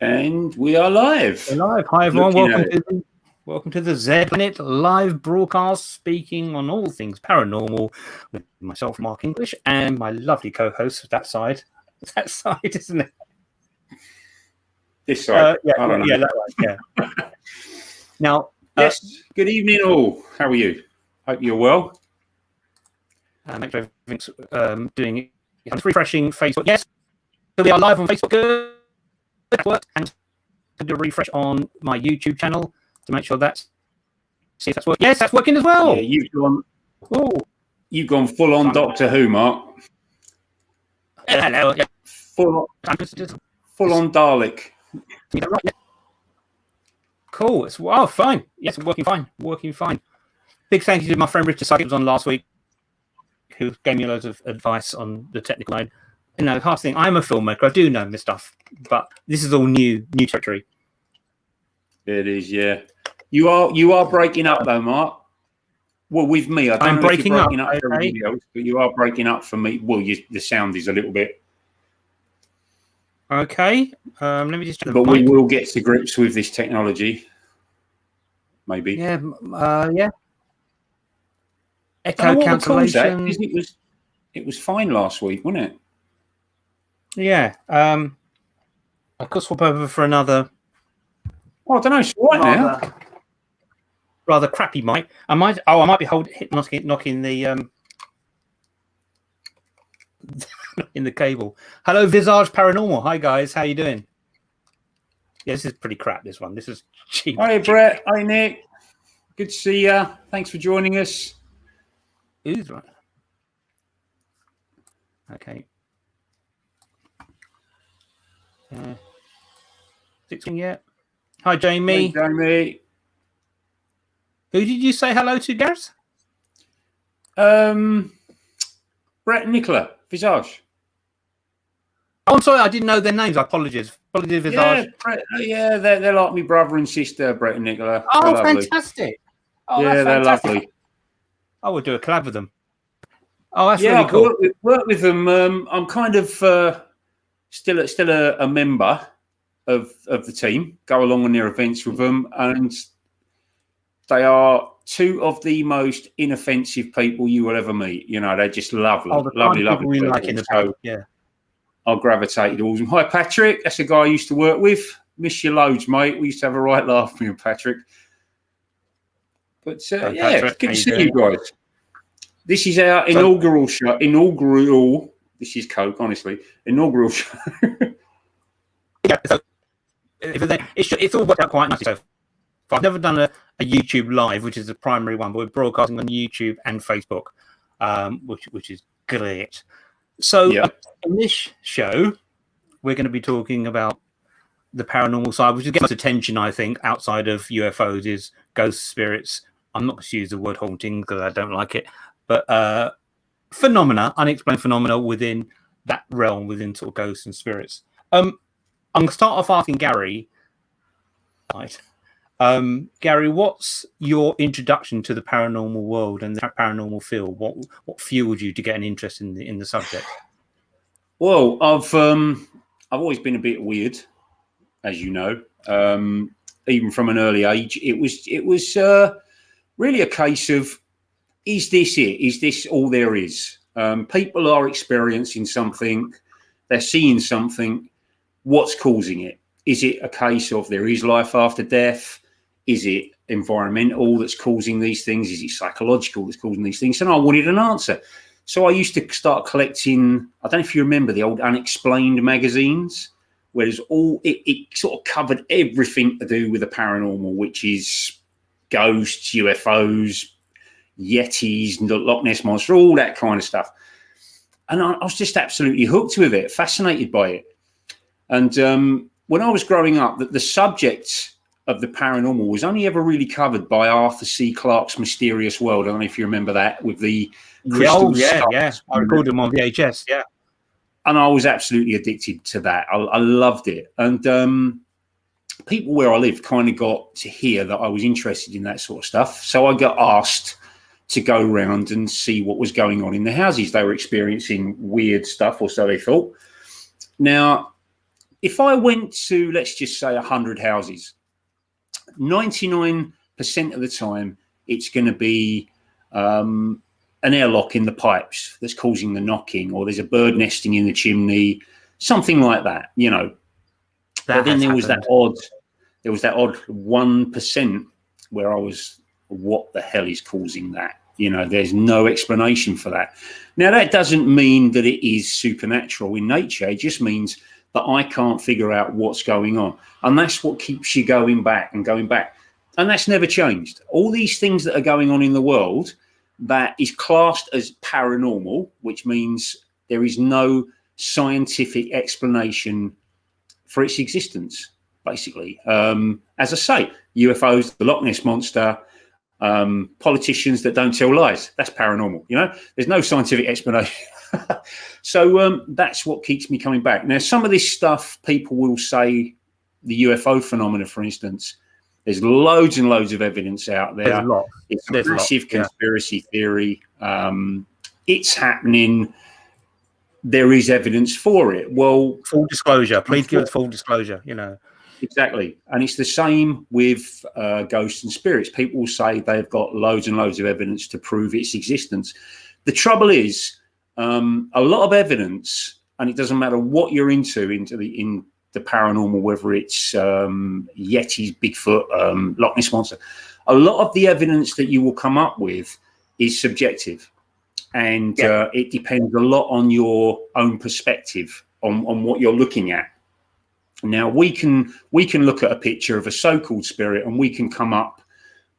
And we are live. We're live. Hi everyone. Welcome to the Z Planet live broadcast, speaking on all things paranormal with myself, Mark English, and my lovely co-host that side. That side, isn't it? This side. Yeah, that right. Yeah. Now, yes. Good evening, all. How are you? Hope you're well. Make sure everything's doing it. Refreshing Facebook. Yes, we are live on Facebook. Good work. And do a refresh on my YouTube channel to make sure see if that's working. Yes, that's working as well. Yeah, you've gone full on Doctor Who, Mark. Hello. Yeah. Full on Dalek. Cool. It's fine. Yes, working fine. Big thank you to my friend Richard Sugg, who was on last week, who gave me loads of advice on the technical line. You know, hard thing. I'm a filmmaker. I do know this stuff, but this is all new territory. It is, yeah. You are breaking up though, Mark. Well, with me, I don't know if you're breaking up for everybody else, but you are breaking up for me. Well, the sound is a little bit. Okay. Let me just. But we will get to grips with this technology. Maybe. Yeah. Yeah. Echo cancellation. It was fine last week, wasn't it? Yeah. I could swap over for another. Oh, I don't know. It's right now. Rather crappy mic. I might be knocking the in the cable. Hello, Visage Paranormal. Hi guys, how you doing? Yeah, this is pretty crap. This one. This is cheap. Hi Brett. Hi Nick. Good to see you. Thanks for joining us. Who's right? Okay. 16 yet? Hi, Jamie. Hey, Jamie. Who did you say hello to, Gareth? Brett and Nicola, Visage. Oh, I'm sorry, I didn't know their names. I apologize. Visage. Yeah, Brett, yeah, they're like my brother and sister, Brett and Nicola. Oh, fantastic. Oh, yeah, they're lovely. I would do a collab with them. Oh, that's really cool. I've worked with them. I'm kind of still a member of the team. Go along on their events with them, and they are two of the most inoffensive people you will ever meet. You know, they're just lovely, lovely people. Like in the so, yeah. I gravitated towards them. Hi, Patrick. That's a guy I used to work with. Miss you loads, mate. We used to have a right laugh with me and Patrick. But yeah, Patrick, good to see you guys. This is our inaugural show. This is Coke, honestly. Inaugural show. Yeah, so it's all worked out quite nicely so far. I've never done a YouTube live, which is the primary one, but we're broadcasting on YouTube and Facebook, which is great. So in this show, we're going to be talking about the paranormal side, which is getting attention, I think, outside of UFOs, is ghost spirits. I'm not going to use the word haunting because I don't like it, but unexplained phenomena within that realm, within sort of ghosts and spirits. I'm going to start off asking Gary. Right. Gary, what's your introduction to the paranormal world and the paranormal field? What fueled you to get an interest in the subject? Well, I've always been a bit weird, as you know. Even from an early age, it was really a case of, is this it? Is this all there is? People are experiencing something, they're seeing something. What's causing it? Is it a case of there is life after death? Is it environmental that's causing these things? Is it psychological that's causing these things? And I wanted an answer. So I used to start collecting, I don't know if you remember the old Unexplained magazines, where there's it sort of covered everything to do with the paranormal, which is ghosts, UFOs, Yetis, Loch Ness Monster, all that kind of stuff. And I was just absolutely hooked with it, fascinated by it. And when I was growing up, the subject of the paranormal was only ever really covered by Arthur C. Clarke's Mysterious World. I don't know if you remember that, with the crystal stars. Yeah. I recorded them on VHS, yeah. And I was absolutely addicted to that. I loved it. And people where I lived kind of got to hear that I was interested in that sort of stuff. So I got asked to go around and see what was going on in the houses. They were experiencing weird stuff, or so they thought. Now, if I went to, let's just say, 100 houses, 99% of the time, it's going to be an airlock in the pipes that's causing the knocking, or there's a bird nesting in the chimney, something like that, you know. But then there was that odd 1% where I was, what the hell is causing that? You know, there's no explanation for that. Now, that doesn't mean that it is supernatural in nature. It just means that I can't figure out what's going on. And that's what keeps you going back and going back. And that's never changed. All these things that are going on in the world that is classed as paranormal, which means there is no scientific explanation for its existence, basically. As I say, UFOs, the Loch Ness Monster, politicians that don't tell lies, that's paranormal. You know, there's no scientific explanation. So that's what keeps me coming back. Now, some of this stuff, people will say, the UFO phenomena, for instance, there's loads and loads of evidence out there. There's a lot. It's a massive conspiracy theory. It's happening. There is evidence for it. Well, full disclosure. Please give us full disclosure, you know. Exactly. And it's the same with ghosts and spirits. People will say they've got loads and loads of evidence to prove its existence. The trouble is, a lot of evidence, and it doesn't matter what you're into the paranormal, whether it's Yetis, Bigfoot, Loch Ness Monster, a lot of the evidence that you will come up with is subjective. And it depends a lot on your own perspective on what you're looking at. Now, we can look at a picture of a so-called spirit and we can come up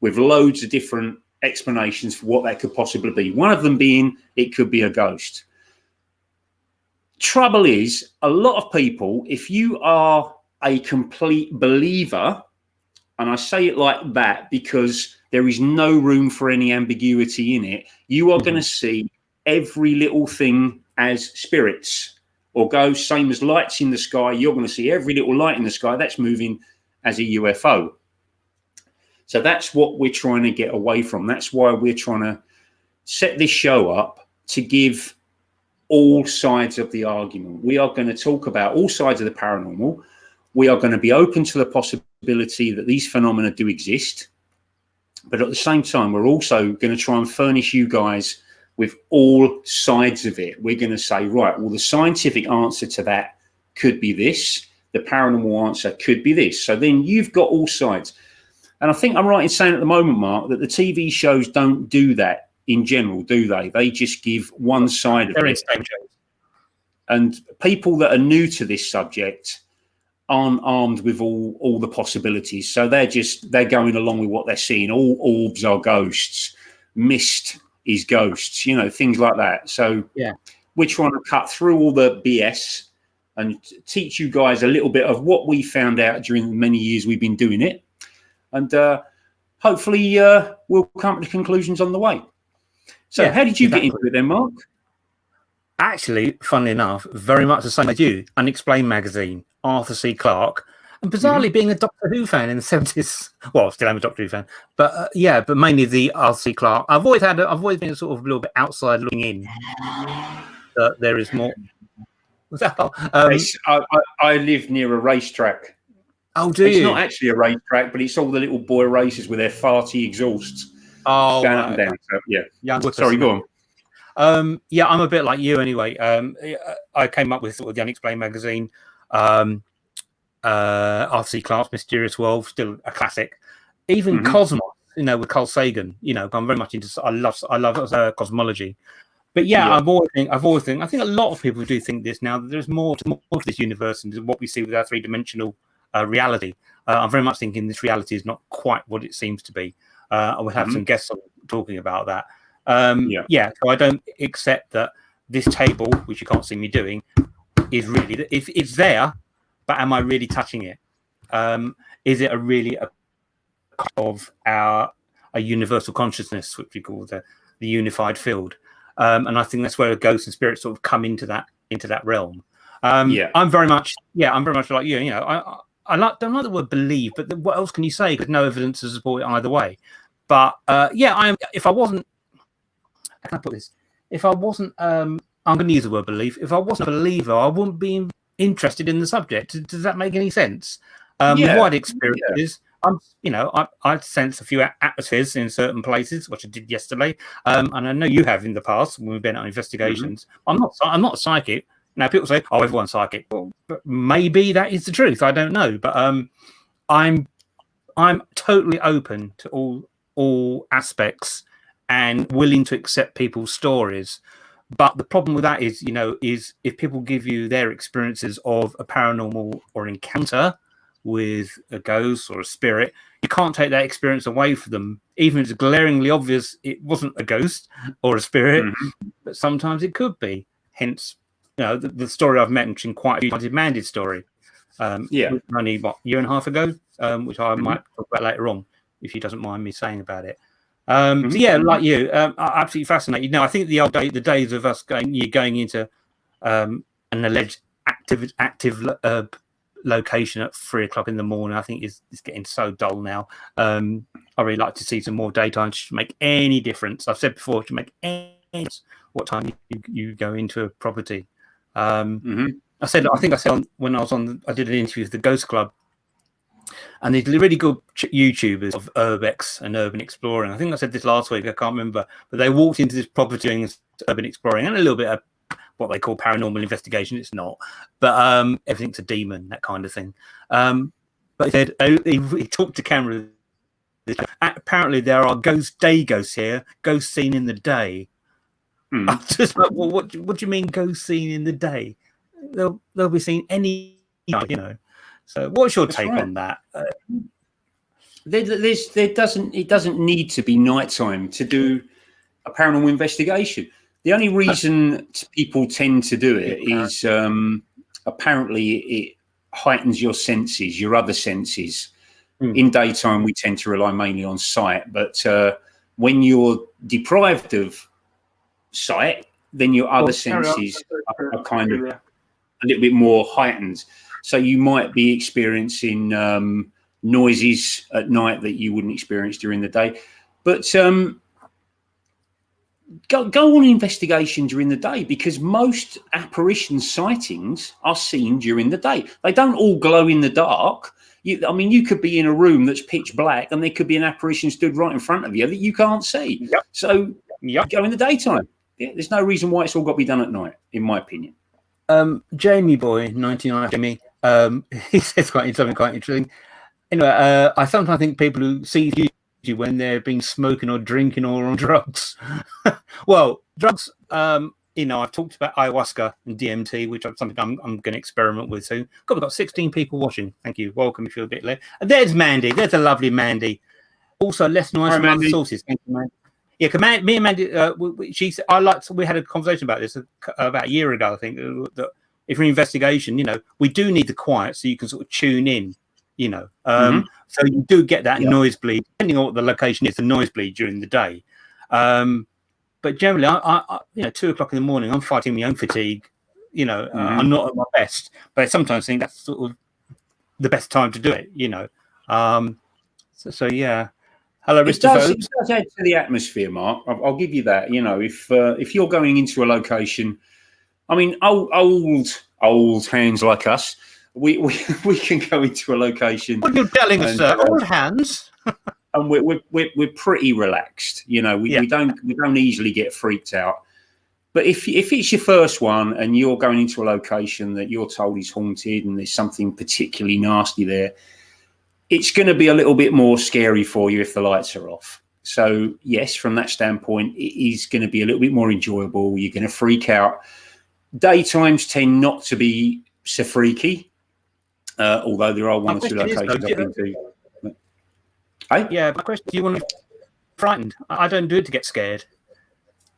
with loads of different explanations for what that could possibly be. One of them being it could be a ghost. Trouble is, a lot of people, if you are a complete believer, and I say it like that because there is no room for any ambiguity in it, you are going to see every little thing as spirits or ghosts, same as lights in the sky. You're going to see every little light in the sky that's moving as a UFO. So that's what we're trying to get away from. That's why we're trying to set this show up to give all sides of the argument. We are going to talk about all sides of the paranormal. We are going to be open to the possibility that these phenomena do exist. But at the same time, we're also going to try and furnish you guys with all sides of it. We're going to say, right, well, the scientific answer to that could be this. The paranormal answer could be this. So then you've got all sides. And I think I'm right in saying at the moment, Mark, that the TV shows don't do that in general, do they? They just give one side of it. And people that are new to this subject aren't armed with all the possibilities. So they're going along with what they're seeing. All orbs are ghosts. Mist is ghosts, you know, things like that. So we're trying to cut through all the BS and teach you guys a little bit of what we found out during the many years we've been doing it. And hopefully we'll come to conclusions on the way. So how did you get into it then, Mark? Actually, funnily enough, very much the same as you. Unexplained magazine, Arthur C. Clarke, and bizarrely being a Doctor Who fan in the 70s. Well, still am a Doctor Who fan, but but mainly the Arthur C. Clarke. I've always been sort of a little bit outside looking in. There is more. What's that? I live near a racetrack. Oh, do you? It's not actually a racetrack, but it's all the little boy races with their farty exhausts. Oh, going up and down. So, sorry, go on. I'm a bit like you anyway. I came up with sort of the Unexplained magazine, Arthur C. Clarke's Mysterious World, still a classic. Even Cosmos, you know, with Carl Sagan. You know, I'm very much into. I love cosmology. But I've always think. I think a lot of people do think this now. That there's more to this universe and what we see with our three-dimensional reality. I'm very much thinking this reality is not quite what it seems to be. I would have some guests talking about that. So I don't accept that this table, which you can't see me doing, is really, if it's there, but am I really touching it? Is it a universal consciousness, which we call the unified field? And I think that's where ghosts and spirits sort of come into that realm. I'm very much like you. You know, I don't like the word believe, but what else can you say? Because no evidence to support it either way. But I am. If I wasn't, how can I put this? If I wasn't, I'm going to use the word belief. If I wasn't a believer, I wouldn't be interested in the subject. Does that make any sense? With Yeah, wide experiences, I sense a few atmospheres in certain places, which I did yesterday, and I know you have in the past when we've been on investigations. I'm not a psychic. Now people say, "Oh, everyone's psychic." Well, but maybe that is the truth. I don't know, but I'm totally open to all aspects and willing to accept people's stories. But the problem with that is, is if people give you their experiences of a paranormal or encounter with a ghost or a spirit, you can't take that experience away from them, even if it's glaringly obvious it wasn't a ghost or a spirit, but sometimes it could be. Hence, the story I've mentioned quite a few times is Mandy's story. Only a year and a half ago, which I might talk about later on, if she doesn't mind me saying about it. So yeah, like you, absolutely fascinated. I think the days of us going into an alleged active location at 3 o'clock in the morning, I think is getting so dull now. I really like to see some more daytime to make any difference. I've said before, to make any difference what time you go into a property. I said when I was I did an interview with the Ghost Club, and these really good YouTubers of urbex and urban exploring. I think I said this last week, I can't remember, but they walked into this property doing urban exploring and a little bit of what they call paranormal investigation. It's not, but everything's a demon, that kind of thing. But he said he talked to camera. Apparently, there are day ghosts here, ghosts seen in the day. I'm just like, well, what do you mean ghosts seen in the day? They'll be seen any night, So, what's your take on that? It doesn't need to be nighttime to do a paranormal investigation. The only reason people tend to do it is apparently it heightens your senses, your other senses. In daytime, we tend to rely mainly on sight, but when you're deprived of sight, then your other senses are kind of a little bit more heightened. So you might be experiencing noises at night that you wouldn't experience during the day. But go on investigation during the day, because most apparition sightings are seen during the day. They don't all glow in the dark. You could be in a room that's pitch black and there could be an apparition stood right in front of you that you can't see. Yep. So go in the daytime. Yeah, there's no reason why it's all got to be done at night, in my opinion. Jamie Boy, 99 Jamie, he says something quite interesting. Anyway, I sometimes think people who see you when they're being smoking or drinking or on drugs. Well, drugs, I've talked about ayahuasca and DMT, which is something I'm going to experiment with soon. We've got 16 people watching. Thank you. Welcome if you're a bit late. And there's Mandy. There's a lovely Mandy. Also, less noise from other sources. Thank you, Mandy. Yeah, me and Mandy, we had a conversation about this about a year ago, I think, that if you're an investigation, we do need the quiet so you can sort of tune in, so you do get that noise bleed, depending on what the location is, the noise bleed during the day. But generally, I 2 o'clock in the morning, I'm fighting my own fatigue. I'm not at my best, but I sometimes think that's sort of the best time to do it. So yeah. Hello, Mr. Phobes. It does add to the atmosphere, Mark. I'll give you that. If you're going into a location, old hands like us, we can go into a location. What are you telling us, sir? Old hands. And we're pretty relaxed. We don't easily get freaked out. But if it's your first one and you're going into a location that you're told is haunted and there's something particularly nasty there, it's going to be a little bit more scary for you if the lights are off. So yes, from that standpoint, it is going to be a little bit more enjoyable. You're going to freak out. Daytimes tend not to be so freaky, although there are one or two locations I've been to. Yeah, my question: do you want to be frightened? I don't do it to get scared.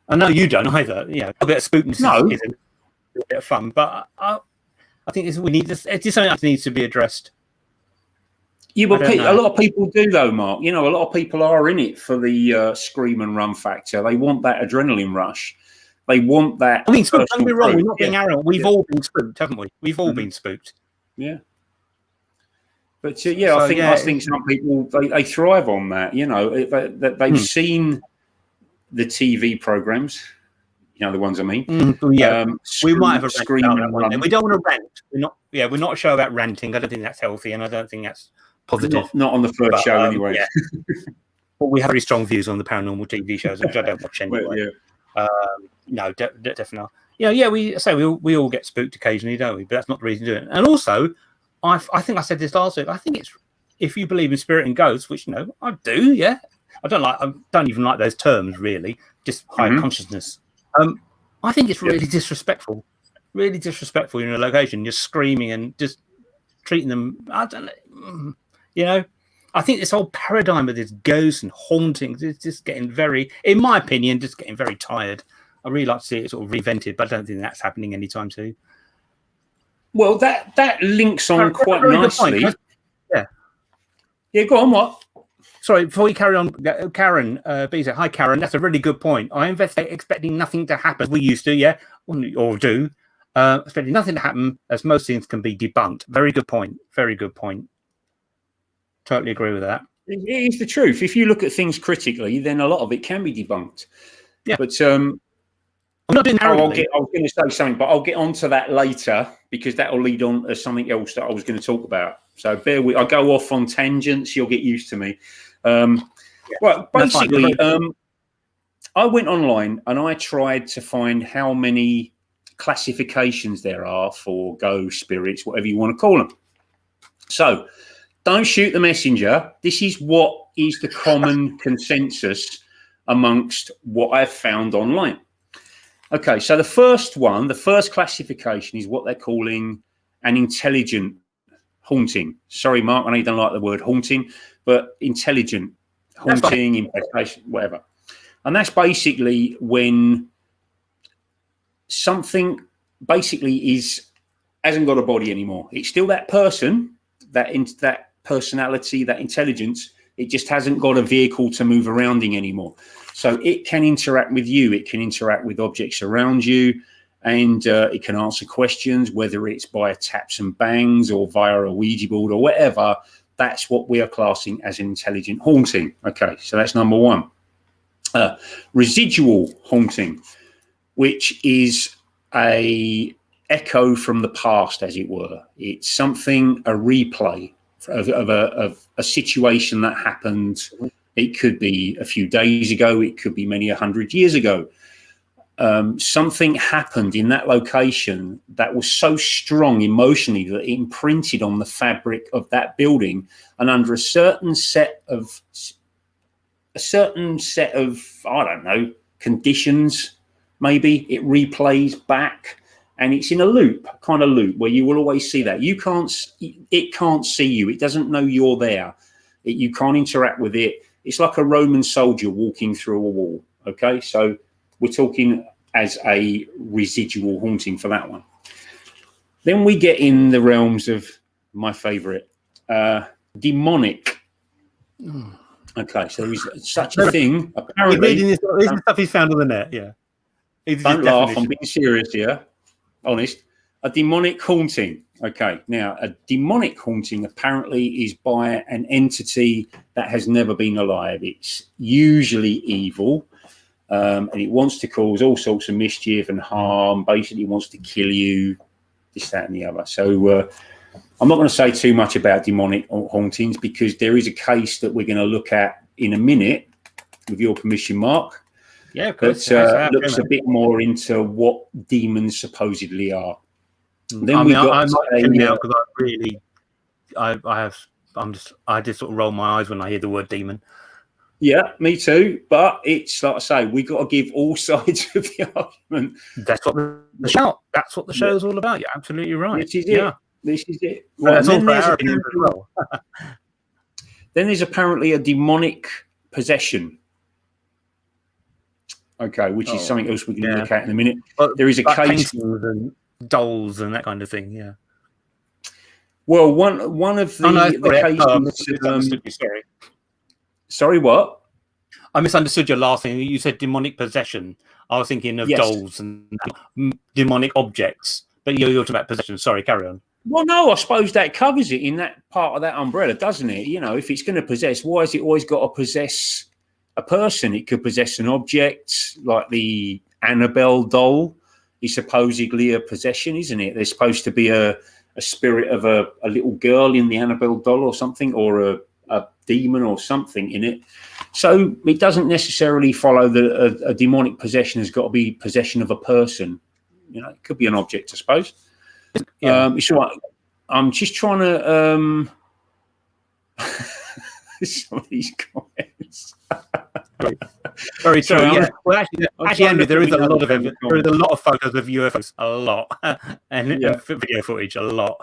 I know you don't either. A bit of spookness is a bit of fun, but I think it's just something that needs to be addressed. Yeah, but a lot of people do, though, Mark. A lot of people are in it for the scream and run factor. They want that adrenaline rush. They want that. Don't be wrong. We're not being arrogant. We've all been spooked, haven't we? We've all been spooked. Yeah. But I think some people they thrive on that. They've seen the TV programs. You know the ones I mean. Yeah, we might have a scream rant and about that run. one. We don't want to rant. We're not. Yeah, we're not a show about ranting. I don't think that's healthy, and I don't think that's positive. Not on the first show, anyway. Yeah. But we have very strong views on the paranormal TV shows, which I don't watch anyway. Well, yeah. No, definitely not. Yeah. We all get spooked occasionally, don't we? But that's not the reason to do it. And also, I think I said this last week. I think it's, if you believe in spirit and ghosts, which I do. Yeah, I don't even like those terms really. Just higher consciousness. I think it's really disrespectful. Really disrespectful. You're in a location, you're screaming and just treating them. I don't know. I think this whole paradigm of this ghosts and hauntings is just getting very, in my opinion, just getting very tired. I really like to see it sort of reinvented, but I don't think that's happening anytime soon. Well, that links on quite nicely. Yeah, go on. What? Sorry, before we carry on, Karen B said, "Hi, Karen. That's a really good point. I investigate expecting nothing to happen. We used to, yeah, or do, expecting nothing to happen, as most things can be debunked." Very good point. Very good point. Totally agree with that. It is the truth. If you look at things critically, then a lot of it can be debunked. Yeah. But I'm not doing I was going to say something, but I'll get onto that later because that will lead on to something else that I was going to talk about. So bear with. I go off on tangents. You'll get used to me. Well, basically, I went online and I tried to find how many classifications there are for ghost spirits, whatever you want to call them. So. Don't shoot the messenger. This is what is the common consensus amongst what I've found online. Okay, so the first classification is what they're calling an intelligent haunting. Sorry, Mark, I know you don't like the word haunting, but intelligent haunting, infestation, whatever. And that's basically when something basically hasn't got a body anymore. It's still that person, that personality, that intelligence, it just hasn't got a vehicle to move around in anymore. So it can interact with you, it can interact with objects around you, and it can answer questions, whether it's by taps and bangs or via a Ouija board or whatever. That's what we are classing as an intelligent haunting. Okay, so that's number one. Residual haunting, which is a echo from the past, as it were. It's something, a replay of a situation that happened. It could be a few days ago, it could be many 100 years ago. Something happened in that location that was so strong emotionally that it imprinted on the fabric of that building, and under a certain set of I don't know, conditions, maybe it replays back. And it's in a kind of loop where you will always see that. It can't see you. It doesn't know you're there. You can't interact with it. It's like a Roman soldier walking through a wall. Okay, so we're talking as a residual haunting for that one. Then we get in the realms of my favorite, demonic. Okay, so there is such a thing. Apparently, this stuff he's found on the net. Yeah, don't laugh. I'm being serious here. Honest. A demonic haunting. Okay, now a demonic haunting apparently is by an entity that has never been alive. It's usually evil, and it wants to cause all sorts of mischief and harm. Basically, it wants to kill you, this, that, and the other. So I'm not going to say too much about demonic hauntings because there is a case that we're going to look at in a minute, with your permission, Mark. Yeah, of course. But looks a bit more into what demons supposedly are. Then I just sort of roll my eyes when I hear the word demon. Yeah, me too. But it's like I say, we got to give all sides of the argument. That's what the show. That's what the show is all about. You're absolutely right. This is it. Yeah. This is it. Right. Then there's apparently a demonic possession. Okay, which is something else we can look at in a minute. But there is a case and dolls and that kind of thing. Yeah. Well, one of the cases. Sorry, what? I misunderstood your last thing. You said demonic possession. I was thinking of dolls and demonic objects, but you're talking about possession. Sorry, carry on. Well, no, I suppose that covers it in that part of that umbrella, doesn't it? You know, if it's going to possess, why has it always got to possess a person? It could possess an object like the Annabelle doll is supposedly a possession, isn't it? There's supposed to be a spirit of a little girl in the Annabelle doll or something, or a demon or something in it. So it doesn't necessarily follow that a demonic possession has got to be possession of a person. You know, it could be an object, I suppose. Yeah. It's all right. I'm just trying to some of these comments. Very true. Sorry, Yeah. Well, actually, Andrew, there is a lot of comments. there is a lot of photos of UFOs, a lot, and video footage, a lot.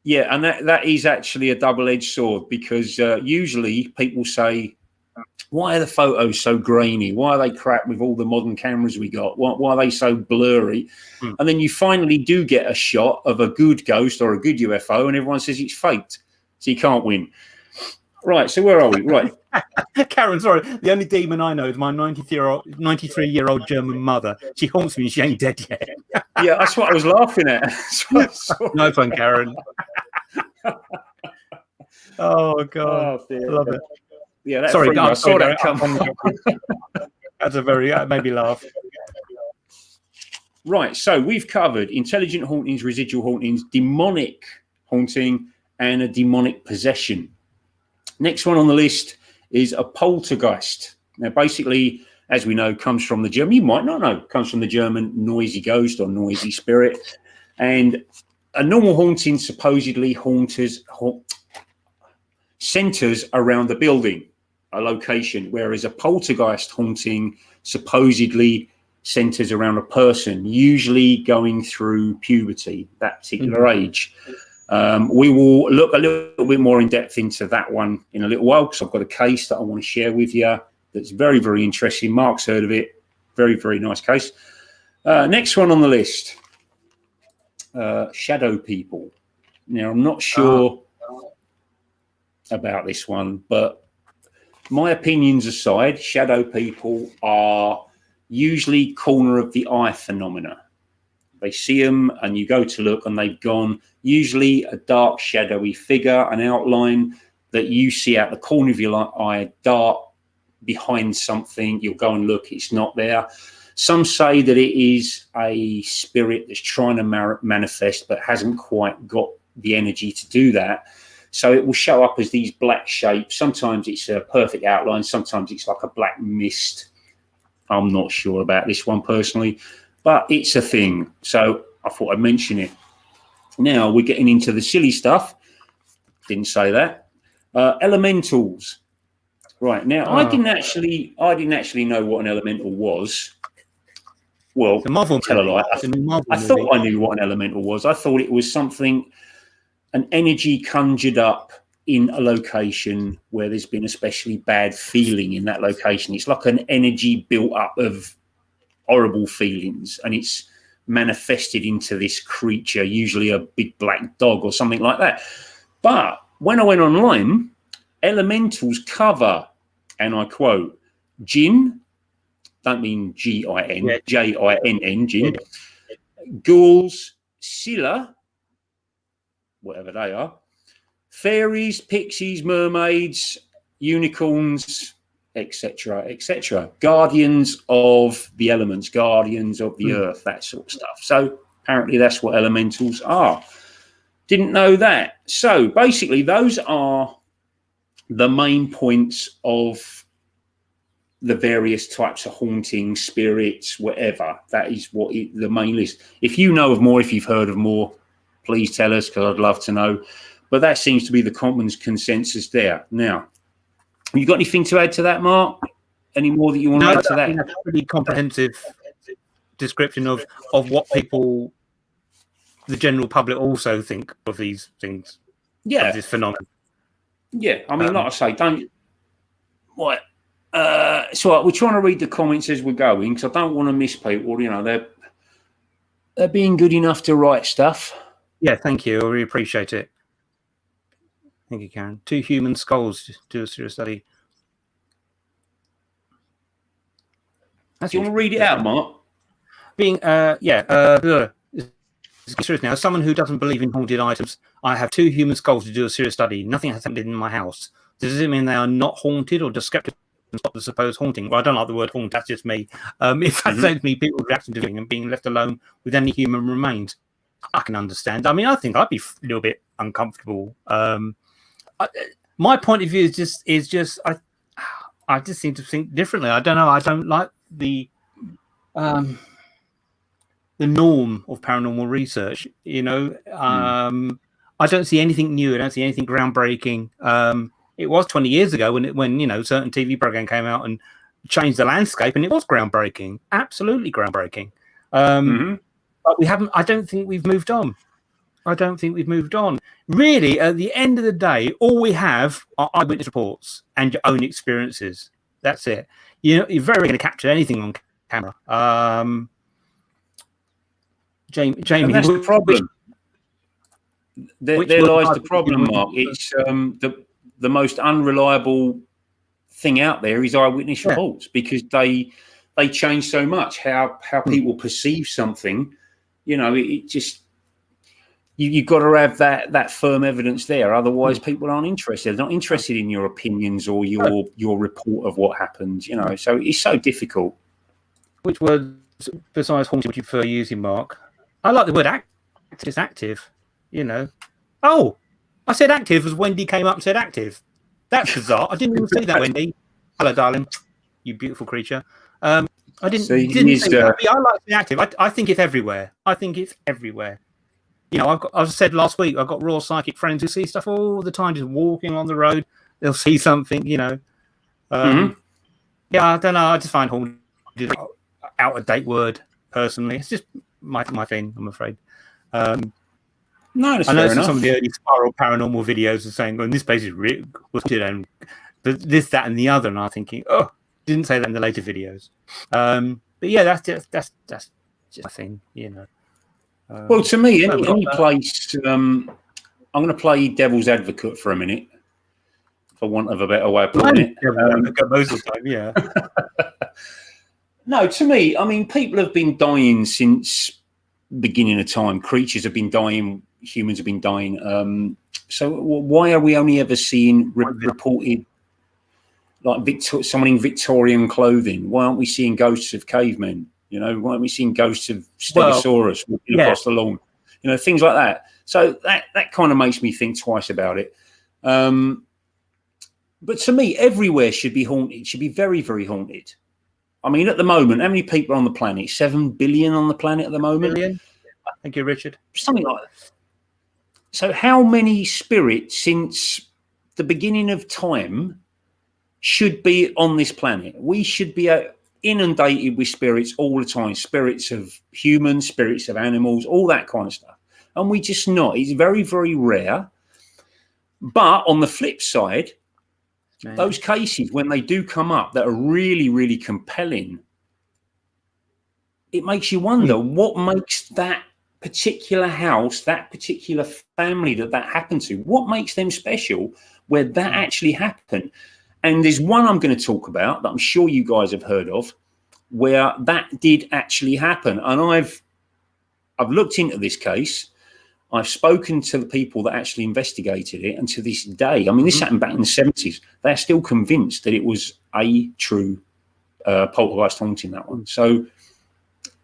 Yeah, and that is actually a double-edged sword, because usually people say, why are the photos so grainy? Why are they crap with all the modern cameras we got? Why are they so blurry? And then you finally do get a shot of a good ghost or a good UFO, and everyone says it's faked. So you can't win. Right, so where are we? Right. Karen, sorry. The only demon I know is my 93-year-old German mother. She haunts me and she ain't dead yet. Yeah, that's what I was laughing at. Nice one, Karen. Oh, God. Oh, Love it. Yeah, that's sorry, I saw that come. That's a very, made me laugh. Right, so we've covered intelligent hauntings, residual hauntings, demonic haunting, and a demonic possession. Next one on the list is a poltergeist. Now, basically, as we know, comes from the German, you might not know, comes from the German noisy ghost or noisy spirit. And a normal haunting supposedly centers around the building, a location, whereas a poltergeist haunting supposedly centers around a person, usually going through puberty, that particular age. We will look a little bit more in depth into that one in a little while, because I've got a case that I want to share with you that's very, very interesting. Mark's heard of it. Very, very nice case. Next one on the list, shadow people. Now, I'm not sure about this one, but my opinions aside, shadow people are usually corner of the eye phenomena. They see them and you go to look and they've gone. Usually a dark shadowy figure, an outline that you see out the corner of your eye, dart behind something. You'll go and look, it's not there. Some say that it is a spirit that's trying to manifest but hasn't quite got the energy to do that. So it will show up as these black shapes. Sometimes it's a perfect outline. Sometimes it's like a black mist. I'm not sure about this one personally, but it's a thing. So I thought I'd mention it. Now we're getting into the silly stuff. Didn't say that. Elementals. Right. Now I didn't actually know what an elemental was. Well, tell a lie. I thought I knew what an elemental was. I thought it was something, an energy conjured up in a location where there's been especially bad feeling in that location. It's like an energy built up of horrible feelings, and it's manifested into this creature, usually a big black dog or something like that. But when I went online, elementals cover, and I quote, jinn, don't mean G-I-N, J-I-N-N, jinn, ghouls, scylla, whatever they are, fairies, pixies, mermaids, unicorns, etc., etc. Guardians of the elements, guardians of the earth, that sort of stuff. So apparently that's what elementals are. Didn't know that. So basically those are the main points of the various types of haunting, spirits, whatever. That is what the main list. If you know of more, if you've heard of more, please tell us, because I'd love to know. But that seems to be the common consensus there. Now, have you got anything to add to that, Mark? Any more that you want to add to that? That's a pretty comprehensive description of what people, the general public, also think of these things. Yeah, of this phenomenon. Yeah, I mean, like I say, don't. What? So we're trying to read the comments as we're going, because I don't want to miss people. You know, they're being good enough to write stuff. Yeah, thank you. I really appreciate it. Thank you, Karen. 2 human skulls to do a serious study. Do you want to read it out, Mark? Being, serious now. As someone who doesn't believe in haunted items, I have 2 human skulls to do a serious study. Nothing has happened in my house. Does it mean they are not haunted or just skeptical stop the supposed haunting. Well, I don't like the word haunt. That's just me. It fascinates me people's reaction to it and being left alone with any human remains. I can understand. I mean, I think I'd be a little bit uncomfortable. My point of view is just I just seem to think differently. I don't know. I don't like the norm of paranormal research. You know, I don't see anything new. I don't see anything groundbreaking. It was 20 years ago when you know, certain TV program came out and changed the landscape, and it was groundbreaking, absolutely groundbreaking. But we haven't. I don't think we've moved on. I don't think we've moved on. Really, at the end of the day, all we have are eyewitness reports and your own experiences. That's it. You know, you're very rarely going to capture anything on camera. Jamie, and that's the problem. There lies the problem, Mark. It's the most unreliable thing out there is eyewitness reports, because they change so much how people perceive something. You know, it just you've got to have that firm evidence there. Otherwise, people aren't interested. They're not interested in your opinions or your report of what happened. You know, so it's so difficult. Which words besides haunted would you prefer using, Mark? I like the word active. It's active. You know. Oh, I said active as Wendy came up and said active. That's bizarre. I didn't even see that, Wendy. Hello, darling. You beautiful creature. I didn't see that. I like the active. I think it's everywhere. I think it's everywhere. You know, I said last week, I've got raw psychic friends who see stuff all the time, just walking on the road. They'll see something, you know. Yeah, I don't know. I just find haunted an out-of-date word, personally. It's just my thing, I'm afraid. No, that's I know fair some of the early Spiral Paranormal videos are saying, "Well, this place is really haunted," and this, that, and the other. And I'm thinking, oh, didn't say that in the later videos. But yeah, that's just my thing, you know. Well, to me, any place. I'm going to play devil's advocate for a minute, for want of a better way of putting it. Most of the time, yeah. No, to me, I mean, people have been dying since beginning of time. Creatures have been dying. Humans have been dying. So why are we only ever seeing reported like someone in Victorian clothing? Why aren't we seeing ghosts of cavemen? You know, why aren't we seeing ghosts of Stegosaurus walking across the lawn? You know, things like that. So that kind of makes me think twice about it. But to me, everywhere should be haunted. Should be very, very haunted. I mean, at the moment, how many people are on the planet? 7 billion on the planet at the moment. Billion? Thank you, Richard. Something like that. So how many spirits since the beginning of time should be on this planet? We should be inundated with spirits all the time. Spirits of humans, spirits of animals, all that kind of stuff. And we just not. It's very, very rare. But on the flip side, those cases, when they do come up that are really, really compelling, it makes you wonder what makes that particular house, that particular family that happened to, what makes them special where that actually happened. And there's one I'm going to talk about that I'm sure you guys have heard of, where that did actually happen. And I've looked into this case. I've spoken to the people that actually investigated it, and to this day, I mean, this happened back in the 70s. They're still convinced that it was a true poltergeist haunting, that one. So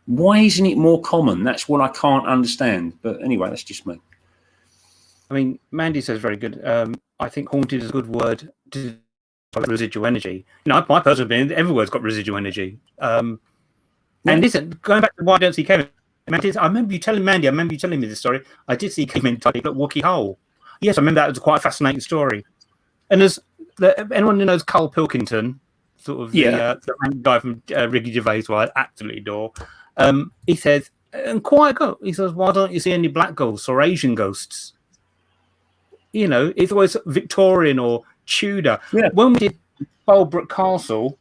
why isn't it more common? That's what I can't understand. But anyway, that's just me. I mean, Mandy says very good. I think haunted is a good word to residual energy. You know, my personal opinion, every word's got residual energy. And listen, going back to why I don't see Kevin. I remember you telling me this story. I did see Kevin type at Wookie Hole. Yes, I remember that was quite a fascinating story. And there's anyone who knows Carl Pilkington, sort of the guy from Ricky Gervais, who I absolutely adore. He says, and quite good. He says, why don't you see any black ghosts or Asian ghosts? You know, it's always Victorian or Tudor. Yeah. When we did Bolebrook Castle,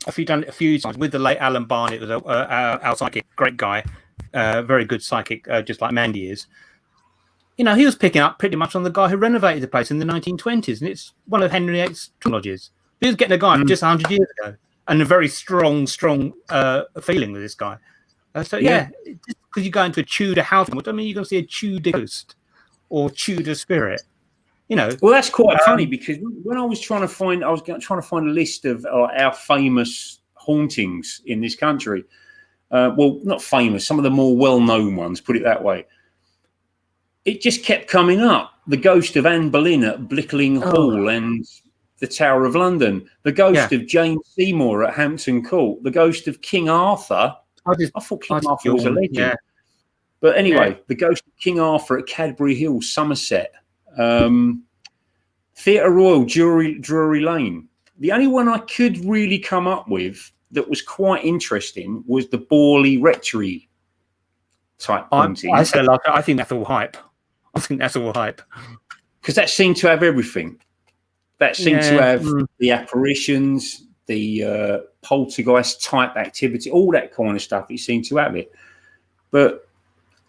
a few times with the late Alan Barnett, was our psychic, great guy, very good psychic, just like Mandy is. You know, he was picking up pretty much on the guy who renovated the place in the 1920s, and it's one of Henry VIII's lodges. He was getting a guy from just 100 years ago, and a very strong feeling with this guy. So just because you go into a Tudor house, I mean, you're going to see a Tudor ghost or Tudor spirit. You know. Well, that's quite funny because when I was trying to find a list of our famous hauntings in this country. Well, not famous, some of the more well-known ones, put it that way. It just kept coming up. The ghost of Anne Boleyn at Blickling Hall and the Tower of London. The ghost of James Seymour at Hampton Court. The ghost of King Arthur. I thought King Arthur was a legend. Yeah. But anyway, the ghost of King Arthur at Cadbury Hill, Somerset. Theatre Royal, Drury Lane. The only one I could really come up with that was quite interesting was the Borley Rectory type haunting. I think that's all hype. I think that's all hype. Because that seemed to have everything. That seemed to have the apparitions, the poltergeist type activity, all that kind of stuff. It seemed to have it. But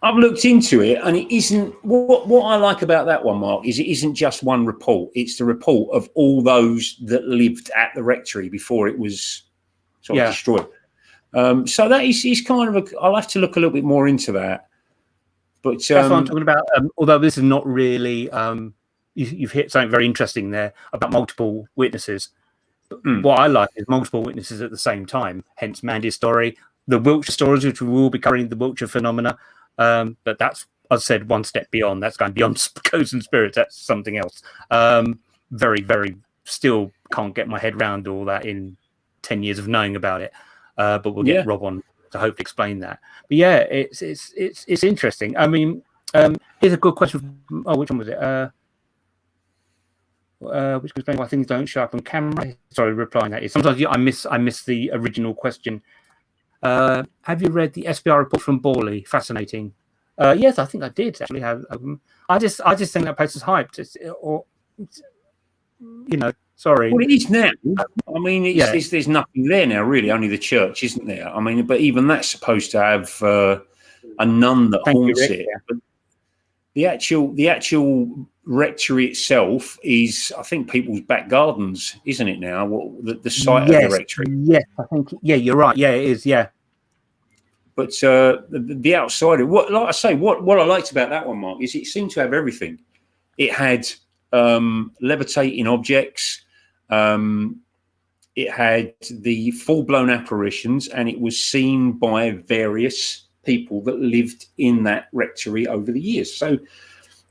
I've looked into it, and it isn't. What I like about that one, Mark, is it isn't just one report. It's the report of all those that lived at the rectory before it was sort of destroyed. So that is kind of I'll have to look a little bit more into that. But that's what I'm talking about. Although this is not really, you've hit something very interesting there about multiple witnesses. What I like is multiple witnesses at the same time. Hence Mandy's story, the Wiltshire stories, which we will be covering, the Wiltshire phenomena. But that's, as I said, one step beyond. That's going beyond ghosts and spirits. That's something else. Very, very. Still can't get my head around all that in 10 years of knowing about it. But we'll get Rob on to hopefully explain that. But yeah, it's interesting. I mean, here's a good question. Which one was it? Which was explaining why things don't show up on camera. Sorry, replying that is sometimes I miss the original question. Have you read the SBR report from Borley? Fascinating. Yes, I think I did actually have. I just think that place is hyped. Sorry. Well, it is now. I mean, there's nothing there now, really. Only the church, isn't there? I mean, but even that's supposed to have a nun that haunts it. But the actual rectory itself is, I think, people's back gardens, isn't it now? The site of the rectory. Yes, I think. Yeah, you're right. Yeah, it is. Yeah. But the outside of what I liked about that one, Mark, is it seemed to have everything. It had levitating objects. It had the full-blown apparitions, and it was seen by various people that lived in that rectory over the years. So,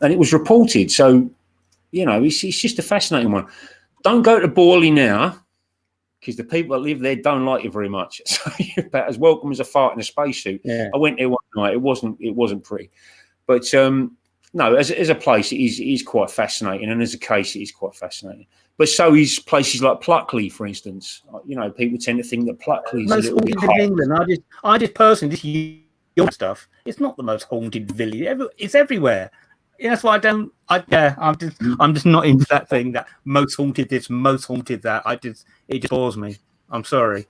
and it was reported. So, it's just a fascinating one. Don't go to Borley now, because the people that live there don't like you very much. So you're about as welcome as a fart in a spacesuit. Yeah. I went there one night. It wasn't pretty, but no, as a place, it is quite fascinating, and as a case, it is quite fascinating. But so is places like Pluckley, for instance. People tend to think that Pluckley is a little bit in England. I just personally, this your stuff. It's not the most haunted village. It's everywhere. Yeah, that's why I'm just not into that thing that most haunted this, most haunted that. It just bores me. I'm sorry.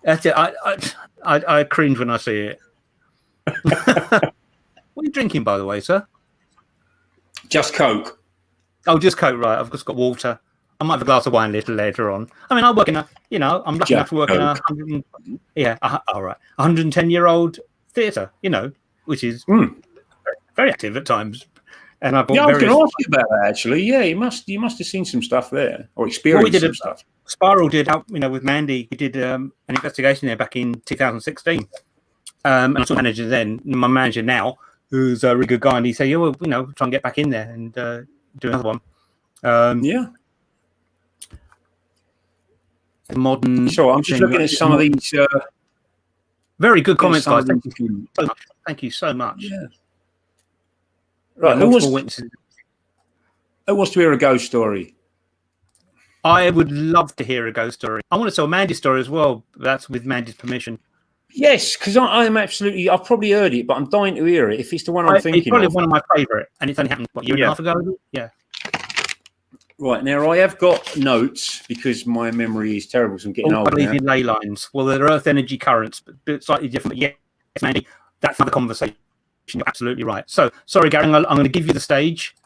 That's it. I cringe when I see it. What are you drinking, by the way, sir? Just Coke. Oh, just Coke, right. I've just got water. I might have a glass of wine a little later on. I mean, I work in I'm lucky enough to work in a 110-year-old theatre, which is very active at times. And I was going to ask you about that, actually. Yeah, you must have seen some stuff there or experienced some stuff. Spiral did, with Mandy. We did an investigation there back in 2016. And I was manager then. My manager now, who's a really good guy, and he said, try and get back in there and do another one. Modern. Sure, I'm just looking at some of these. Very good comments, guys. Thank you so much. Thank you so much. Yeah. Right, who wants to hear a ghost story? I would love to hear a ghost story. I want to tell Mandy's story as well. That's with Mandy's permission. Yes, because I'm absolutely. I've probably heard it, but I'm dying to hear it. If it's the one I'm thinking it's probably one of my favourite, and it's only happened a year and a half ago. Yeah. Right, now I have got notes because my memory is terrible. So I'm getting older. I believe in ley lines. Well, they're earth energy currents, but slightly different. Yes, Mandy, that's another conversation. You're absolutely right. So, sorry, Gary, I'm going to give you the stage.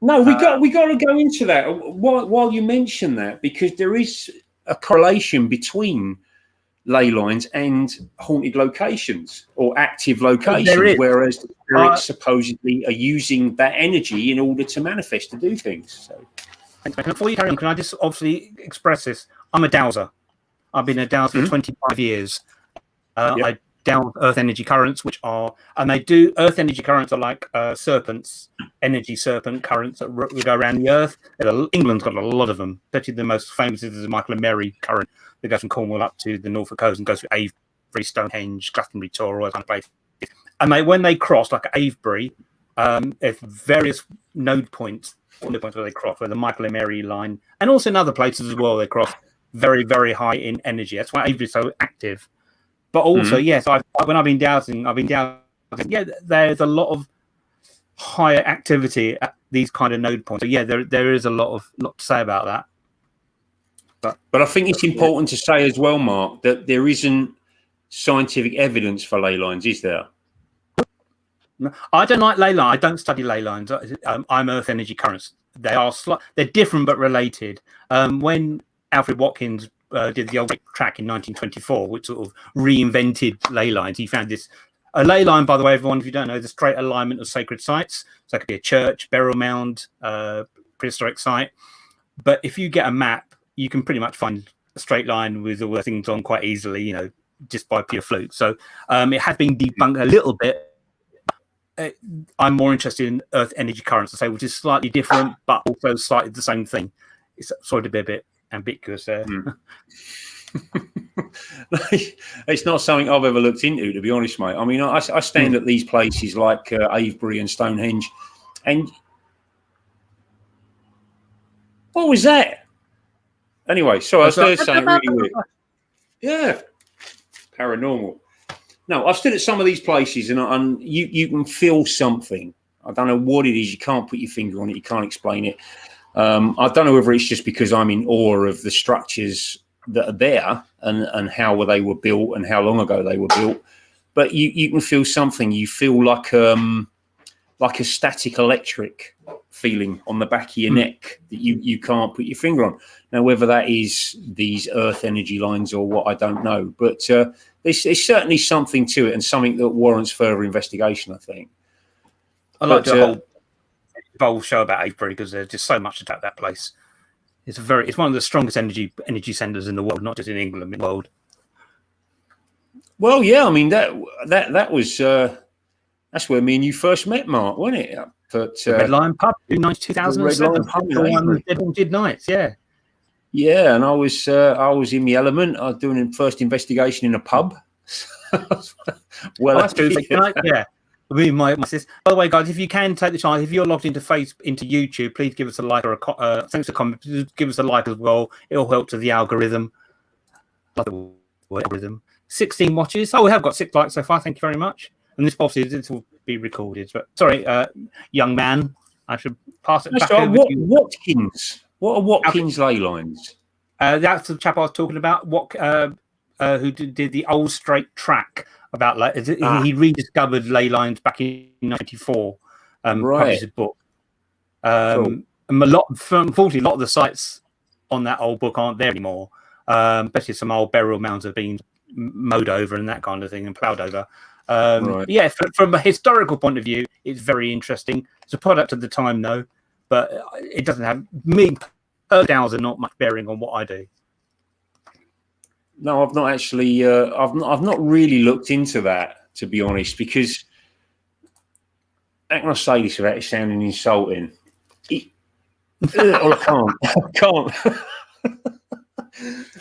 No, we got to go into that while you mention that, because there is a correlation between ley lines and haunted locations or active locations, whereas the spirits supposedly are using that energy in order to manifest, to do things. So, before you carry on, can I just obviously express this? I'm a dowser. I've been a dowser for 25 years. I down earth energy currents, which are, and they do, earth energy currents are like serpents, energy serpent currents that go around the earth. England's got a lot of them, especially the most famous is the Michael and Mary current that goes from Cornwall up to the Norfolk coast and goes through Avebury, Stonehenge, Glastonbury, Tor, all that kind of place. And when they cross, like at Avebury, there's various node points where they cross, where the Michael and Mary line, and also in other places as well, they cross very, very high in energy. That's why Avebury's so active. But also, yes, when I've been dowsing, yeah, there's a lot of higher activity at these kind of node points. So yeah, there is a lot to say about that. But I think it's important to say as well, Mark, that there isn't scientific evidence for ley lines, is there? No, I don't like ley lines. I don't study ley lines. I'm earth energy currents. They're different but related. When Alfred Watkins did the old track in 1924, which sort of reinvented ley lines. He found a ley line, by the way, everyone, if you don't know, is a straight alignment of sacred sites. So it could be a church, burial mound, prehistoric site. But if you get a map, you can pretty much find a straight line with all the things on quite easily, just by pure fluke. So it has been debunked a little bit. I'm more interested in earth energy currents, to say, which is slightly different, but also slightly the same thing. It's sort of a bit ambiguous there. It's not something I've ever looked into, to be honest, mate. I mean, I stand at these places like Avebury and Stonehenge, and what was that? Anyway, so I was saying really weird. Yeah, paranormal. No, I've stood at some of these places, and you can feel something. I don't know what it is. You can't put your finger on it. You can't explain it. I don't know whether it's just because I'm in awe of the structures that are there and how they were built and how long ago they were built. But you can feel something. You feel like a static electric feeling on the back of your neck that you can't put your finger on. Now, whether that is these earth energy lines or what, I don't know. But there's certainly something to it, and something that warrants further investigation, I think. I like the whole show about Avebury because there's just so much about that place. It's one of the strongest energy centers in the world, not just in England, in the world. Well, yeah, I mean that was that's where me and you first met, Mark, wasn't it? But the Red Lion Pub in 2007. Did nights, yeah. Yeah, and I was in the element. I was doing the first investigation in a pub. Well, that's true. Yeah. My sister. By the way, guys, if you can take the chance, if you're logged into YouTube, please give us a like or a thanks for comment. Give us a like as well. It'll help to the algorithm. Algorithm. 16 watches. Oh, we have got 6 likes so far. Thank you very much. And this will be recorded. But sorry, young man, I should pass it back over to you. Watkins. What are Watkins ley lines? That's the chap I was talking about. Who did the old straight track. About he rediscovered ley lines back in '94. Published his book. Cool. Unfortunately, a lot of the sites on that old book aren't there anymore. Especially some old burial mounds have been mowed over and that kind of thing and ploughed over. Yeah, from a historical point of view, it's very interesting. It's a product of the time, though, but it doesn't have dowsers are not much bearing on what I do. No, I've not actually. I've not really looked into that, to be honest, because how can I say this without it sounding insulting? I can't.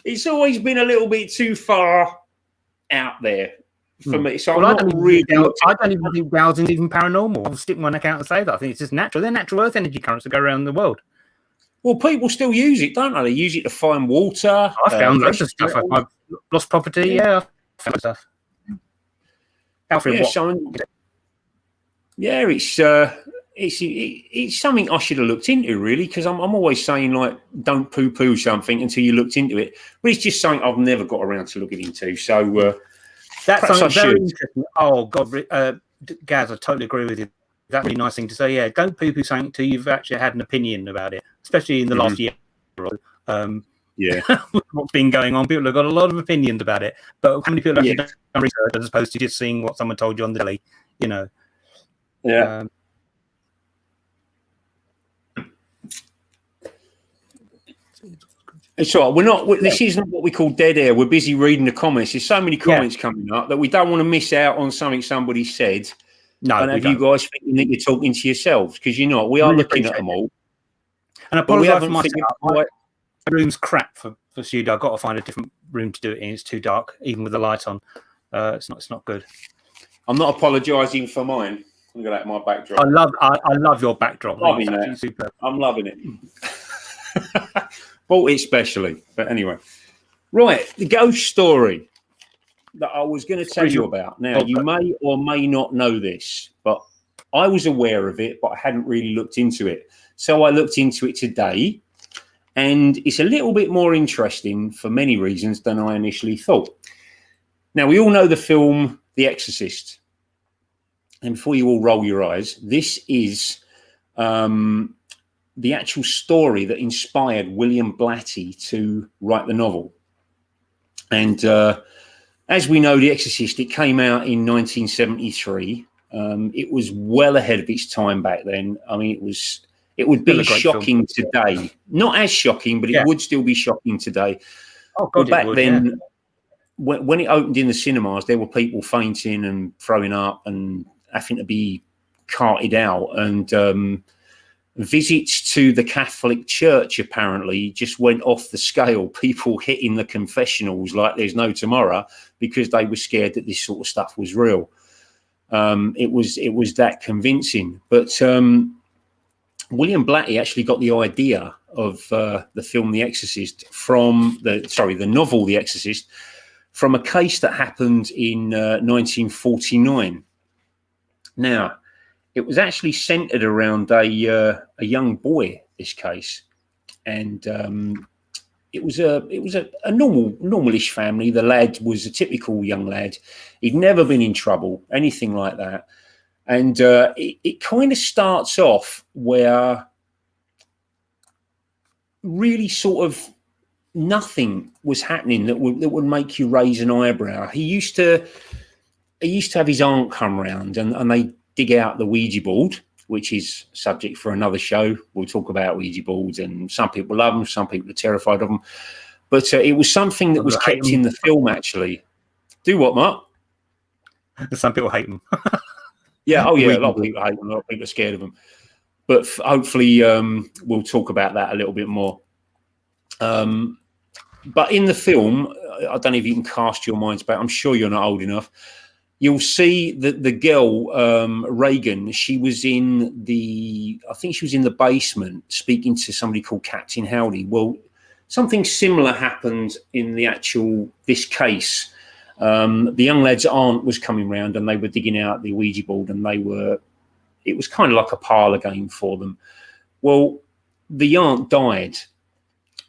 It's always been a little bit too far out there for me. So I don't even think dowsing is even paranormal. I'll stick my neck out and say that. I think it's just natural. They're natural earth energy currents that go around the world. Well, people still use it, don't they? They use it to find water. I found lots of stuff. I've lost property. Yeah, I found stuff. Alfred, it's something I should have looked into, really, because I'm always saying, like, don't poo-poo something until you looked into it. But it's just something I've never got around to looking into. So that's something very interesting. Oh God, Gaz, I totally agree with you. That's a really nice thing to say. Yeah, don't poo-poo something until you've actually had an opinion about it, especially in the last year. Yeah. what's been going on. People have got a lot of opinions about it, but how many people have Yeah. actually done research as opposed to just seeing what someone told you on the telly? You know. Yeah. It's all right. We're not. This isn't what we call dead air. We're busy reading the comments. There's so many comments coming up that we don't want to miss out on something somebody said. No, and have you guys thinking that you're talking to yourselves? Because you're not. We are really looking at them all. And I apologise for my setup. My room's crap for studio. I've got to find a different room to do it in. It's too dark, even with the light on. It's not good. I'm not apologising for mine. Look at that, my backdrop. I love your backdrop. Loving that. Super. I'm loving it. Bought it specially, but anyway. Right, the ghost story that I was going to tell you about. Now, you may or may not know this, but I was aware of it, but I hadn't really looked into it. So I looked into it today, and it's a little bit more interesting for many reasons than I initially thought. Now, we all know the film The Exorcist. And before you all roll your eyes, this is the actual story that inspired William Blatty to write the novel. And as we know, The Exorcist, it came out in 1973. It was well ahead of its time back then. I mean, it would be shocking today. Not as shocking, but it would still be shocking today. Oh, God, back then, when it opened in the cinemas, there were people fainting and throwing up and having to be carted out. And visits to the Catholic Church apparently just went off the scale. People hitting the confessionals like there's no tomorrow because they were scared that this sort of stuff was real. It was that convincing. But William Blatty actually got the idea of the film The Exorcist from the novel The Exorcist from a case that happened in 1949. Now, it was actually centered around a young boy, this case, and it was a normalish family. The lad was a typical young lad. He'd never been in trouble, anything like that. And it kind of starts off where really sort of nothing was happening that would make you raise an eyebrow. He used to have his aunt come round and they dig out the Ouija board, which is subject for another show. We'll talk about Ouija boards, and some people love them, some people are terrified of them. But it was something that was kept in the film, actually. Do what, Mark? Some people hate them. Yeah, oh yeah, a lot of people hate them, a lot of people are scared of them. But hopefully we'll talk about that a little bit more. But in the film, I don't know if you can cast your minds back. I'm sure you're not old enough. You'll see that the girl, Reagan, she was in the basement speaking to somebody called Captain Howdy. Well, something similar happened in this case. The young lad's aunt was coming round and they were digging out the Ouija board, and it was kind of like a parlor game for them. Well, the aunt died.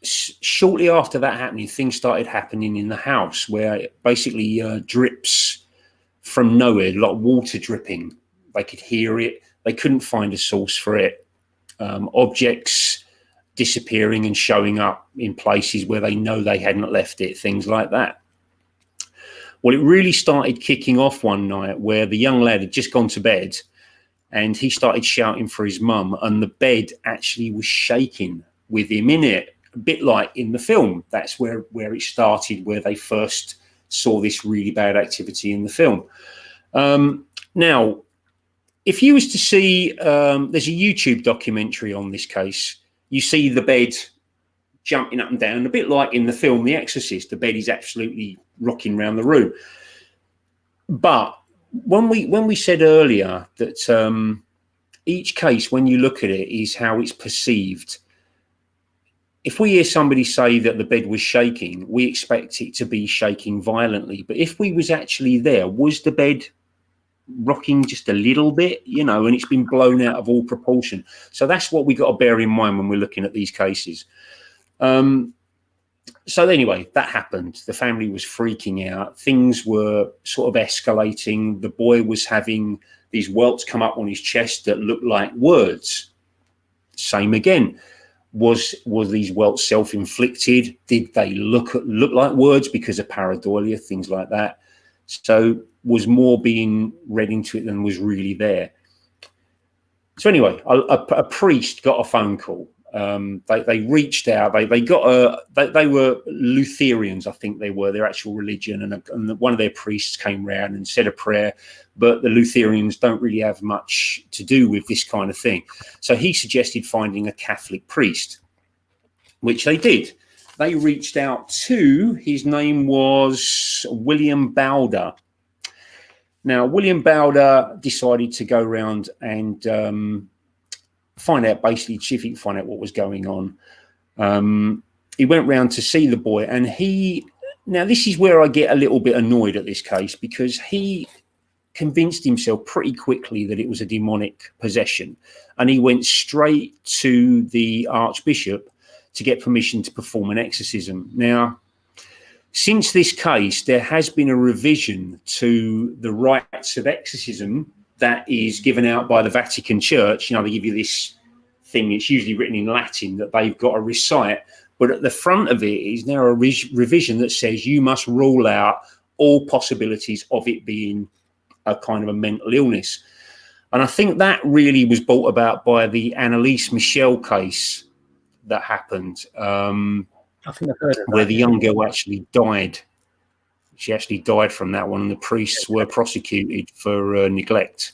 Shortly after that happening, things started happening in the house where basically drips from nowhere, a lot of water dripping. They could hear it. They couldn't find a source for it. Objects disappearing and showing up in places where they know they hadn't left it, things like that. Well, it really started kicking off one night where the young lad had just gone to bed and he started shouting for his mum, and the bed actually was shaking with him in it, a bit like in the film. That's where it started, where they first saw this really bad activity in the film. Now, if you was to see, there's a YouTube documentary on this case. You see the bed jumping up and down, a bit like in the film The Exorcist. The bed is absolutely rocking around the room. But when we said earlier that each case, when you look at it, is how it's perceived. If we hear somebody say that the bed was shaking, we expect it to be shaking violently. But if we was actually there, was the bed rocking just a little bit, and it's been blown out of all proportion? So that's what we got to bear in mind when we're looking at these cases. So anyway, that happened. The family was freaking out. Things were sort of escalating. The boy was having these welts come up on his chest that looked like words. Same again. Was these welts self-inflicted? Did they look like words because of pareidolia, things like that? So was more being read into it than was really there. So anyway, a priest got a phone call. They reached out. They were Lutherans, I think they were, their actual religion, and one of their priests came round and said a prayer. But the Lutherans don't really have much to do with this kind of thing. So he suggested finding a Catholic priest, which they did. They reached out to, his name was William Bowder. Now, William Bowder decided to go around and find out, basically, see if he could find out what was going on. He went round to see the boy, and now this is where I get a little bit annoyed at this case, because he convinced himself pretty quickly that it was a demonic possession, and he went straight to the Archbishop to get permission to perform an exorcism. Now, since this case, there has been a revision to the rites of exorcism that is given out by the Vatican Church. You know, they give you this thing, it's usually written in Latin, that they've got to recite, but at the front of it is now a revision that says you must rule out all possibilities of it being a kind of a mental illness. And I think that really was brought about by the Annalise Michel case that happened, I think I've heard of where that, the young girl actually died. She actually died from that one, and the priests were prosecuted for neglect.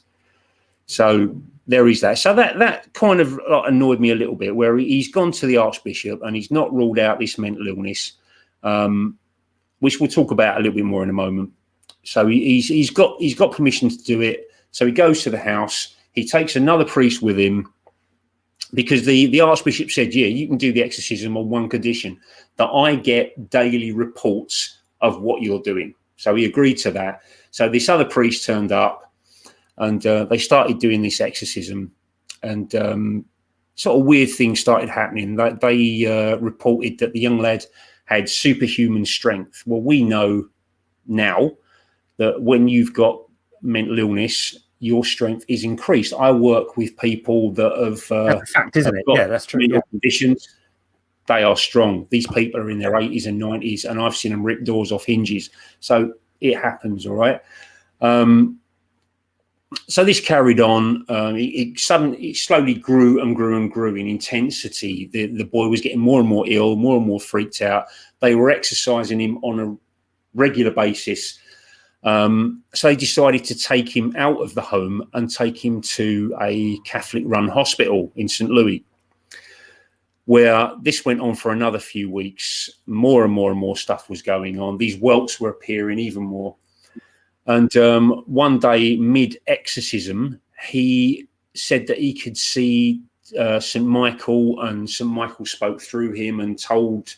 So there is that. So that kind of annoyed me a little bit, where he's gone to the Archbishop and he's not ruled out this mental illness, which we'll talk about a little bit more in a moment. So he's got permission to do it. So he goes to the house. He takes another priest with him, because the Archbishop said, yeah, you can do the exorcism on one condition, that I get daily reports of what you're doing. So he agreed to that. So this other priest turned up, and they started doing this exorcism, and sort of weird things started happening. They reported that the young lad had superhuman strength. Well, we know now that when you've got mental illness, your strength is increased. I work with people that have that's a fact, isn't it? Yeah, that's true. Mental conditions. They are strong. These people are in their 80s and 90s, and I've seen them rip doors off hinges. So it happens, all right. So this carried on. It slowly grew and grew and grew in intensity. The boy was getting more and more ill, more and more freaked out. They were exercising him on a regular basis. So they decided to take him out of the home and take him to a Catholic-run hospital in St. Louis, where this went on for another few weeks. More and more and more stuff was going on. These welts were appearing even more. And one day, mid-exorcism, he said that he could see St. Michael, and St. Michael spoke through him and told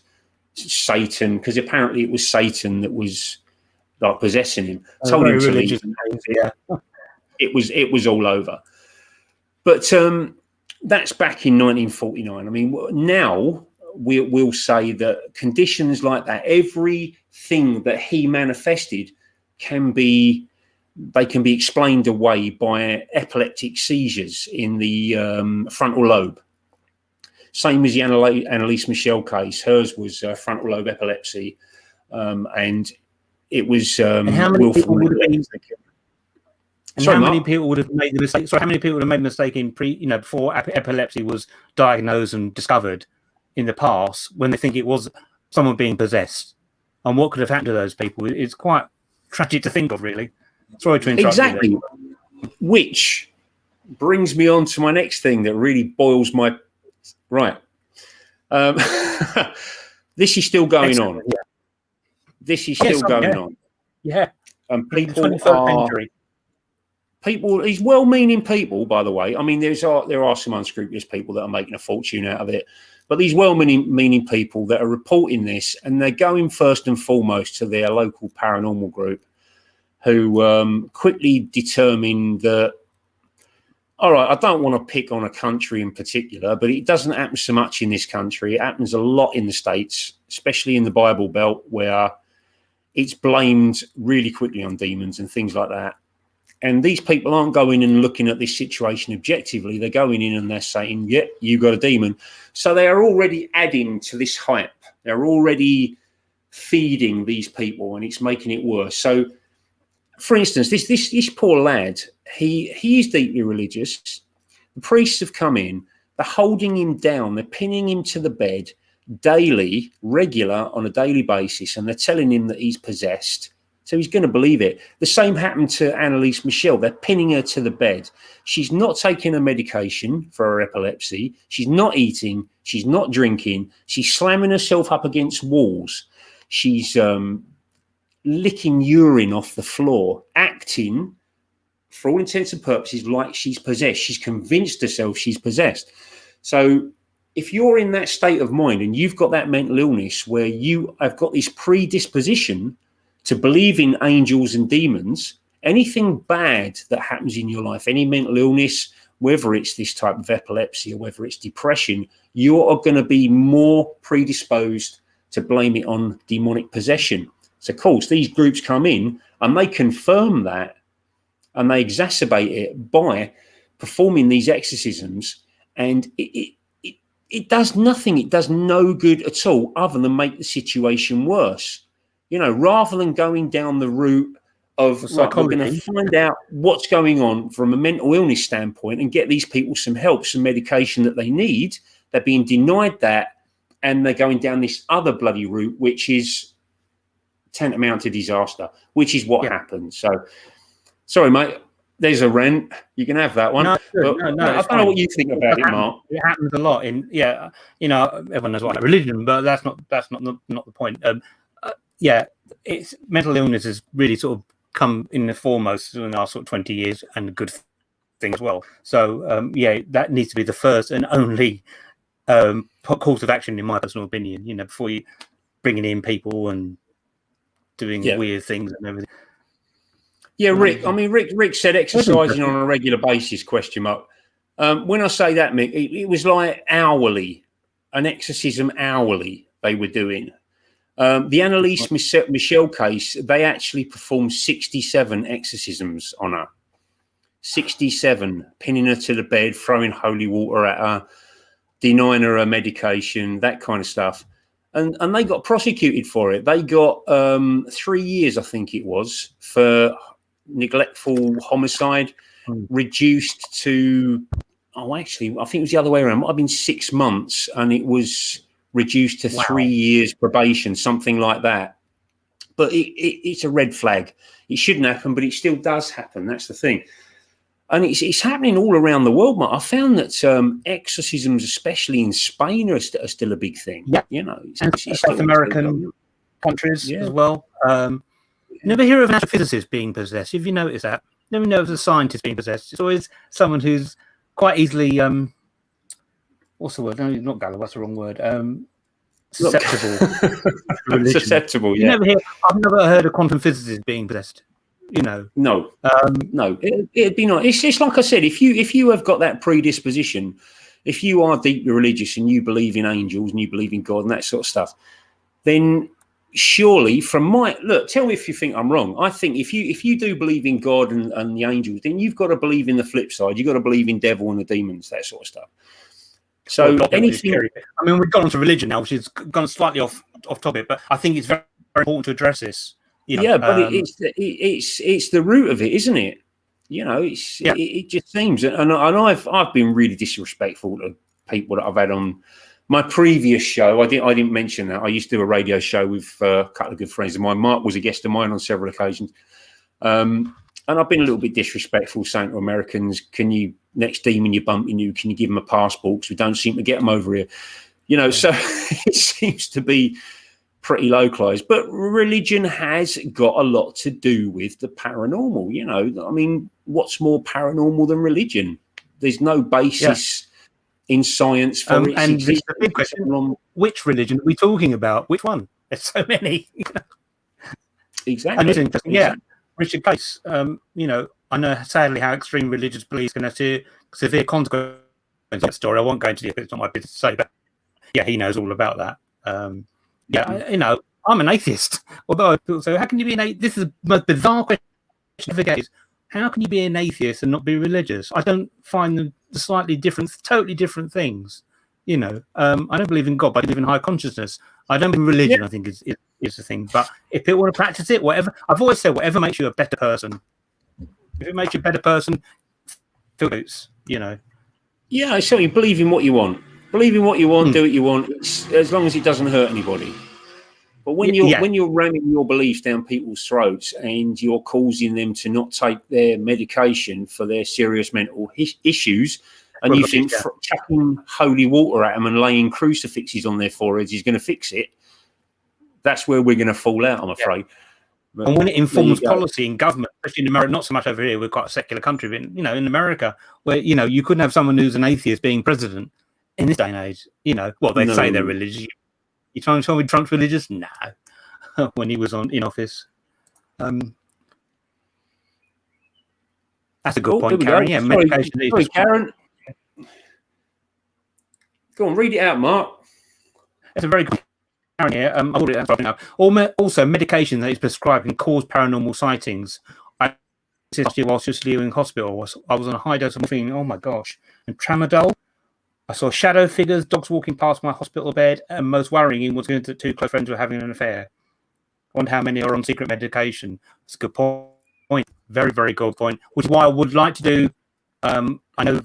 Satan, because apparently it was Satan that was like possessing him, told him to leave. Yeah. It was all over. But that's back in 1949. I mean, now we'll say that conditions like that, everything that he manifested, can be explained away by epileptic seizures in the frontal lobe. Same as the Annalise Michel case. Hers was frontal lobe epilepsy, and it was how many people would have been? Sorry, how many people would have made the mistake? Sorry, how many people would have made the mistake in before epilepsy was diagnosed and discovered in the past, when they think it was someone being possessed? And what could have happened to those people? It's quite tragic to think of, really. Sorry to interrupt. Exactly. You there. Which brings me on to my next thing that really boils my right. This is still going on. Yeah. This is still going on. Yeah. And people are people. These well-meaning people, by the way. I mean, there are some unscrupulous people that are making a fortune out of it. But these well-meaning people that are reporting this, and they're going first and foremost to their local paranormal group, who quickly determined that, all right, I don't want to pick on a country in particular, but it doesn't happen so much in this country. It happens a lot in the States, especially in the Bible Belt, where it's blamed really quickly on demons and things like that. And these people aren't going and looking at this situation objectively. They're going in and they're saying, yeah, you got a demon. So they are already adding to this hype. They're already feeding these people, and it's making it worse. So, for instance, this poor lad, he is deeply religious. The priests have come in. They're holding him down. They're pinning him to the bed daily, regular, on a daily basis, and they're telling him that he's possessed. So he's going to believe it. The same happened to Annalise Michel. They're pinning her to the bed. She's not taking her medication for her epilepsy. She's not eating. She's not drinking. She's slamming herself up against walls. She's licking urine off the floor, acting, for all intents and purposes, like she's possessed. She's convinced herself she's possessed. So if you're in that state of mind and you've got that mental illness where you have got this predisposition to believe in angels and demons, anything bad that happens in your life, any mental illness, whether it's this type of epilepsy or whether it's depression, you are going to be more predisposed to blame it on demonic possession. So, of course, these groups come in and they confirm that, and they exacerbate it by performing these exorcisms, and it does nothing. It does no good at all other than make the situation worse. You know, rather than going down the route of we're going to find out what's going on from a mental illness standpoint and get these people some help, some medication that they need, they're being denied that, and they're going down this other bloody route, which is tantamount to disaster, which is what happened. So, sorry, mate, there's a rant. You can have that one. No, but, no, I don't know what you think about it, Mark. It happens a lot in, you know, everyone knows what religion, but that's not the point. It's mental illness has really sort of come in the foremost in the last sort of 20 years, and a good thing as well. So that needs to be the first and only course of action, in my personal opinion. You know, before you bringing in people and doing weird things and everything. Yeah, Rick. I mean, Rick said exercising on a regular basis. Question mark. When I say that, Mick, it was like hourly, an exorcism hourly they were doing. The Annalise Michel case, they actually performed 67 exorcisms on her. 67, pinning her to the bed, throwing holy water at her, denying her medication, that kind of stuff. And they got prosecuted for it. They got 3 years, I think it was, for neglectful homicide, reduced to, I think it was the other way around. It might have been 6 months, and it was reduced to 3 years probation, something like that. But it's a red flag. It shouldn't happen, but it still does happen. That's the thing. And it's happening all around the world, Mark. I found that exorcisms, especially in Spain, are still a big thing. Yeah, you know, it's South American countries as well. Never hear of an astrophysicist being possessed. If you notice that, never know of a scientist being possessed. It's always someone who's quite easily what's the word? No, not gullible. That's the wrong word. Susceptible. Susceptible. Yeah. I've never heard of quantum physicists being possessed. You know, no. It'd be nice. It's just like I said. If you have got that predisposition, if you are deeply religious and you believe in angels and you believe in God and that sort of stuff, then surely, from my look, tell me if you think I'm wrong. I think if you do believe in God and the angels, then you've got to believe in the flip side. You've got to believe in devil and the demons, that sort of stuff. So anything. I mean, we've gone on to religion now, which is gone slightly off topic, but I think it's very, very important to address this. You know, yeah, but it's the root of it, isn't it? You know, it just seems, and I've been really disrespectful to people that I've had on my previous show. I didn't mention that I used to do a radio show with a couple of good friends of mine. Mark was a guest of mine on several occasions, and I've been a little bit disrespectful, saying to Americans, "Can you next demon you bump into, can you give them a passport? Because we don't seem to get them over here." You know, so it seems to be pretty localized, but religion has got a lot to do with the paranormal. You know, I mean, what's more paranormal than religion? There's no basis in science for it. And the big question: which religion are we talking about? Which one? There's so many. Exactly. And it's interesting. Yeah, Richard Case. You know, I know sadly how extreme religious beliefs can have severe consequences. That story. I won't go into the. It's not my business to say, but yeah, he knows all about that. You know, I'm an atheist. Although, so how can you be an atheist? This is the most bizarre question I ever get. Is How can you be an atheist and not be religious? I don't find them slightly different, totally different things. You know, I don't believe in God, but I believe in higher consciousness. I don't believe in religion. I think is the thing. But if people want to practice it, whatever, I've always said, whatever makes you a better person. If it makes you a better person, feel it. You know. Yeah, so you believe in what you want. Believe in what you want. Do what you want. As long as it doesn't hurt anybody. But when you're ramming your beliefs down people's throats and you're causing them to not take their medication for their serious mental issues, and you think chucking holy water at them and laying crucifixes on their foreheads is going to fix it, that's where we're going to fall out, I'm afraid. But and when it informs policy in government, especially in America, not so much over here, we're quite a secular country, but you know, in America, where you know you couldn't have someone who's an atheist being president in this day and age. You know, well, they say they're religious. You trying to tell me Trump's religious? No. When he was in office. That's a good point, Karen. Yeah, medication. Sorry, Karen. Go on, read it out, Mark. It's a very good Karen here. I'll read it out. Also, medication that is prescribed can cause paranormal sightings. Last year, whilst just leaving hospital, I was on a high dose of morphine. Oh my gosh! And tramadol. I saw shadow figures, dogs walking past my hospital bed, and most worrying was going to two close friends were having an affair. I wonder how many are on secret medication. It's a good point. Very, very good point. Which is why I would like to do. I know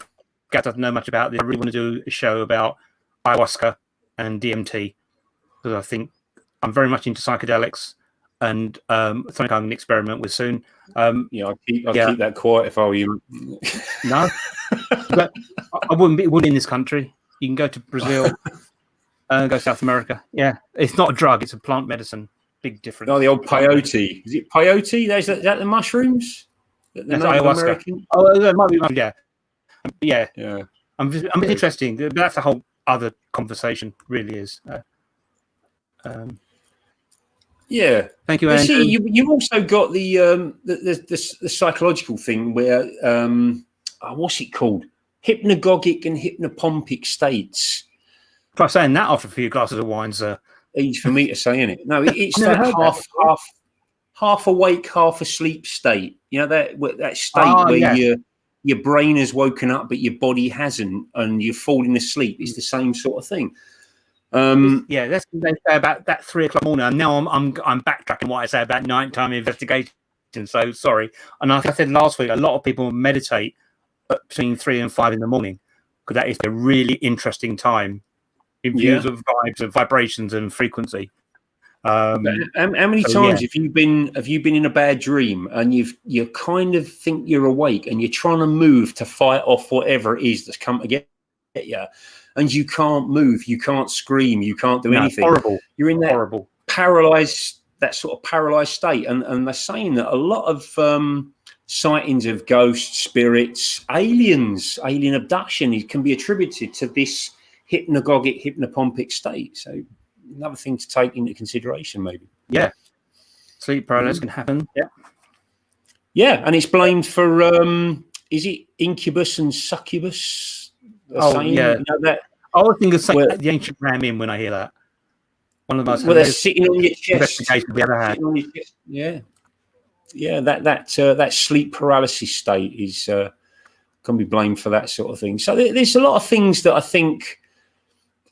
Gaz doesn't know much about this. I really want to do a show about ayahuasca and DMT because I think I'm very much into psychedelics and something I'm going to experiment with soon. I'll keep that quiet if I were you. No, but I wouldn't be in this country. You can go to Brazil, go to South America. Yeah, it's not a drug; it's a plant medicine. Big difference. Oh, the old peyote. Is it peyote? Is that the mushrooms? That's ayahuasca. Oh, that might be. Yeah. I'm interesting. That's a whole other conversation. Really is. Yeah. Thank you, Andrew. See, you've also got the psychological thing where what's it called? Hypnagogic and hypnopompic states. Try saying that after a few glasses of wine, sir. Easy for me to say, isn't it? No, it's that half awake, half asleep state. You know that state where your brain has woken up but your body hasn't, and you're falling asleep. It's the same sort of thing. That's what they say about that 3 o'clock morning. And now I'm backtracking what I say about nighttime investigation. So sorry. And like I said last week, a lot of people meditate between 3 and 5 in the morning because that is a really interesting time in views of vibes and vibrations and frequency. How many times have you been in a bad dream and you kind of think you're awake and you're trying to move to fight off whatever it is that's come to get you, and you can't move, you can't scream, you can't do anything. Horrible. You're in that paralyzed state, and they're saying that a lot of sightings of ghosts, spirits, alien abduction can be attributed to this hypnagogic, hypnopompic state. So another thing to take into consideration, maybe. Yeah, sleep paralysis can happen. Yeah, and it's blamed for is it incubus and succubus? You know that. I always think of the ancient Ramin when I hear that. One of the most. Well, they're sitting on your chest. We ever had. Yeah. That sleep paralysis state is can be blamed for that sort of thing. So there's a lot of things that I think.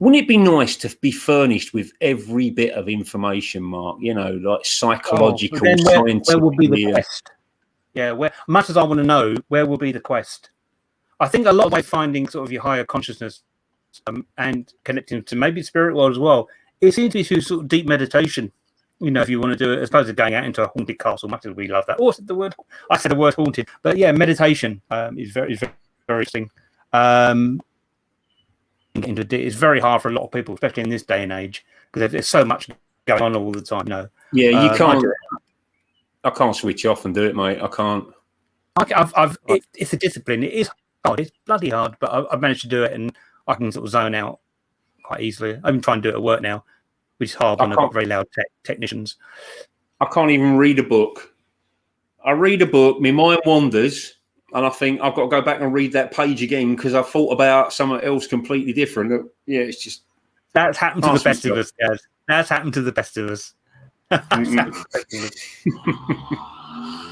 Wouldn't it be nice to be furnished with every bit of information, Mark? You know, like psychological, scientific. Where will be the quest? Yeah, much as I want to know, where will be the quest? I think a lot of by finding sort of your higher consciousness and connecting to maybe spirit world as well, it seems to be through sort of deep meditation. You know, if you want to do it, as opposed to going out into a haunted castle, much as we love that. I said the word haunted, but yeah, meditation is very, very, very interesting. It's very hard for a lot of people, especially in this day and age, because there's so much going on all the time. You know. Yeah, you can't. I can't switch off and do it, mate. I can't. It's a discipline. It is hard. It's bloody hard, but I've managed to do it, and I can sort of zone out quite easily. I'm trying to do it at work now, which is hard when I've got very loud technicians. I can't even read a book. I read a book, my mind wanders, and I think I've got to go back and read that page again because I've thought about something else completely different. Yeah, it's just... That's happened to the best of us, guys. That's happened to the best of us.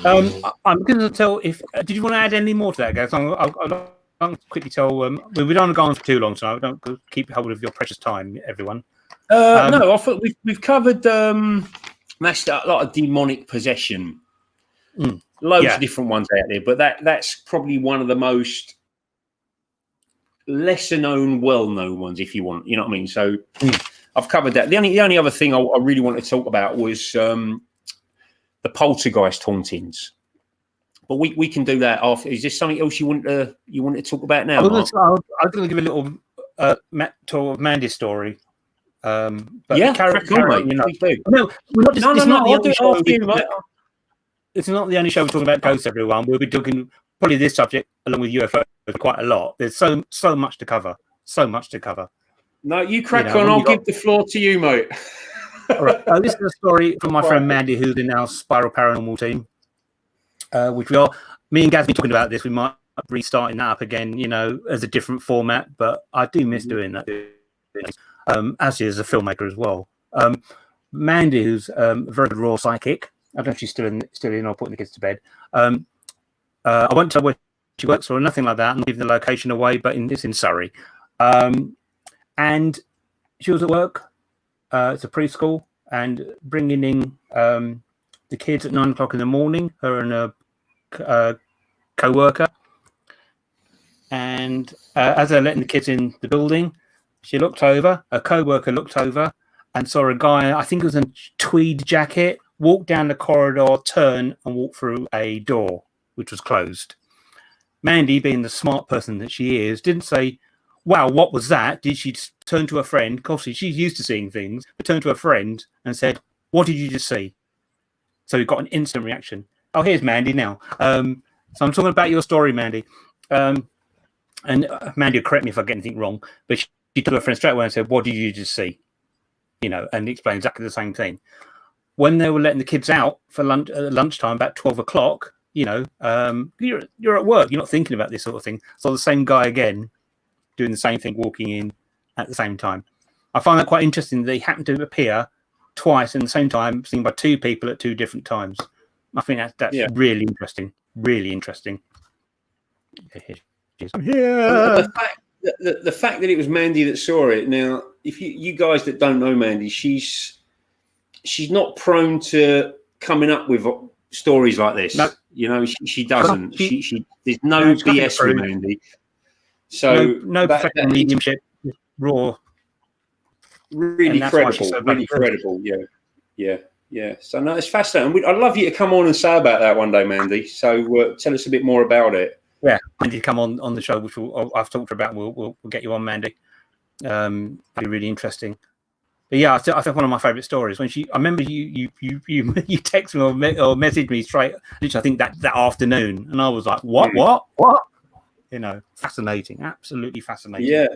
I'm going to tell if. Did you want to add any more to that, guys? I'll quickly tell. We don't go on for too long, so I don't keep hold of your precious time, everyone. No, I thought we've covered that's a lot of demonic possession. Loads of different ones out there, but that's probably one of the most lesser known, well-known ones, if you want. You know what I mean? So I've covered that. The only other thing I really wanted to talk about was the poltergeist hauntings. But we can do that after. Is there something else you want to talk about now? I was going to give a little tour of Mandy's story. But yeah, crack on, mate. No, it's not the only show we're talking about ghosts, everyone. We'll be talking probably this subject along with UFOs quite a lot. There's so much to cover. So much to cover. No, you crack on. I'll give the floor to you, mate. All right. This is a story from my friend Mandy, who's in our Spiral Paranormal team. Which me and Gaz have been talking about this. We might be restarting that up again, as a different format. But I do miss doing that. Actually, as a filmmaker as well. Mandy, who's a very good raw psychic. I don't know if she's still in or putting the kids to bed. I won't tell where she works or nothing like that. I'm not giving the location away, but it's in Surrey. And she was at work. It's a preschool, and bringing in the kids at 9 o'clock in the morning. Her and a co-worker. And as they're letting the kids in the building, she looked over. A co-worker looked over and saw a guy. I think it was in a tweed jacket. Walk down the corridor, turn, and walk through a door, which was closed. Mandy, being the smart person that she is, didn't say, "Wow, what was that?" Did she turn to her friend? Obviously, she's used to seeing things, but turned to her friend and said, "What did you just see?" So we got an instant reaction. Oh, here's Mandy now. So I'm talking about your story, Mandy. And Mandy will correct me if I get anything wrong, but she took her friend straight away and said, "What did you just see?" And explained exactly the same thing. When they were letting the kids out for lunchtime, about 12 o'clock, you're at work. You're not thinking about this sort of thing. So the same guy again, doing the same thing, walking in at the same time. I find that quite interesting. They happen to appear twice in the same time, seen by two people at two different times. I think that's really interesting. Really interesting. I'm here. The fact that it was Mandy that saw it. Now, if you guys that don't know Mandy, she's not prone to coming up with stories like this. No. She doesn't. She there's no BS with Mandy. So no professional mediumship, raw. Really credible. Really credible. Yeah. So no, it's fascinating. I'd love you to come on and say about that one day, Mandy. So tell us a bit more about it. Yeah, Mandy, come on the show, which I've talked about. We'll get you on, Mandy. It'll be really interesting. But yeah, I think one of my favourite stories when I remember you text me or messaged me straight. Literally, I think that afternoon, and I was like, what? Fascinating, absolutely fascinating.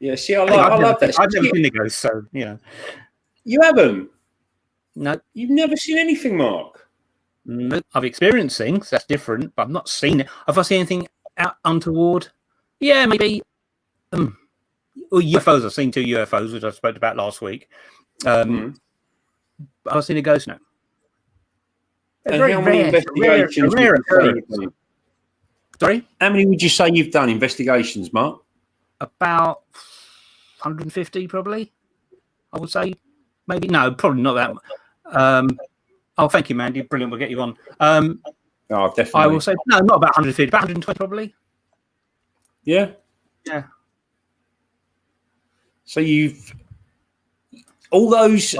Yeah. See, I love that. I've never been to ghosts, so You haven't? No. You've never seen anything, Mark? No, I've experienced things. That's different, but I've not seen it. Have I seen anything untoward? Yeah, maybe. UFOs. I've seen 2 UFOs, which I spoke about last week. I've seen a ghost now. And how many investigations? Sorry? How many would you say you've done investigations, Mark? About 150, probably. I would say. Maybe. No, probably not that. Thank you, Mandy. Brilliant. We'll get you on. Definitely. I will say, no, not about 150, about 120, probably. Yeah. Yeah. So you've all those.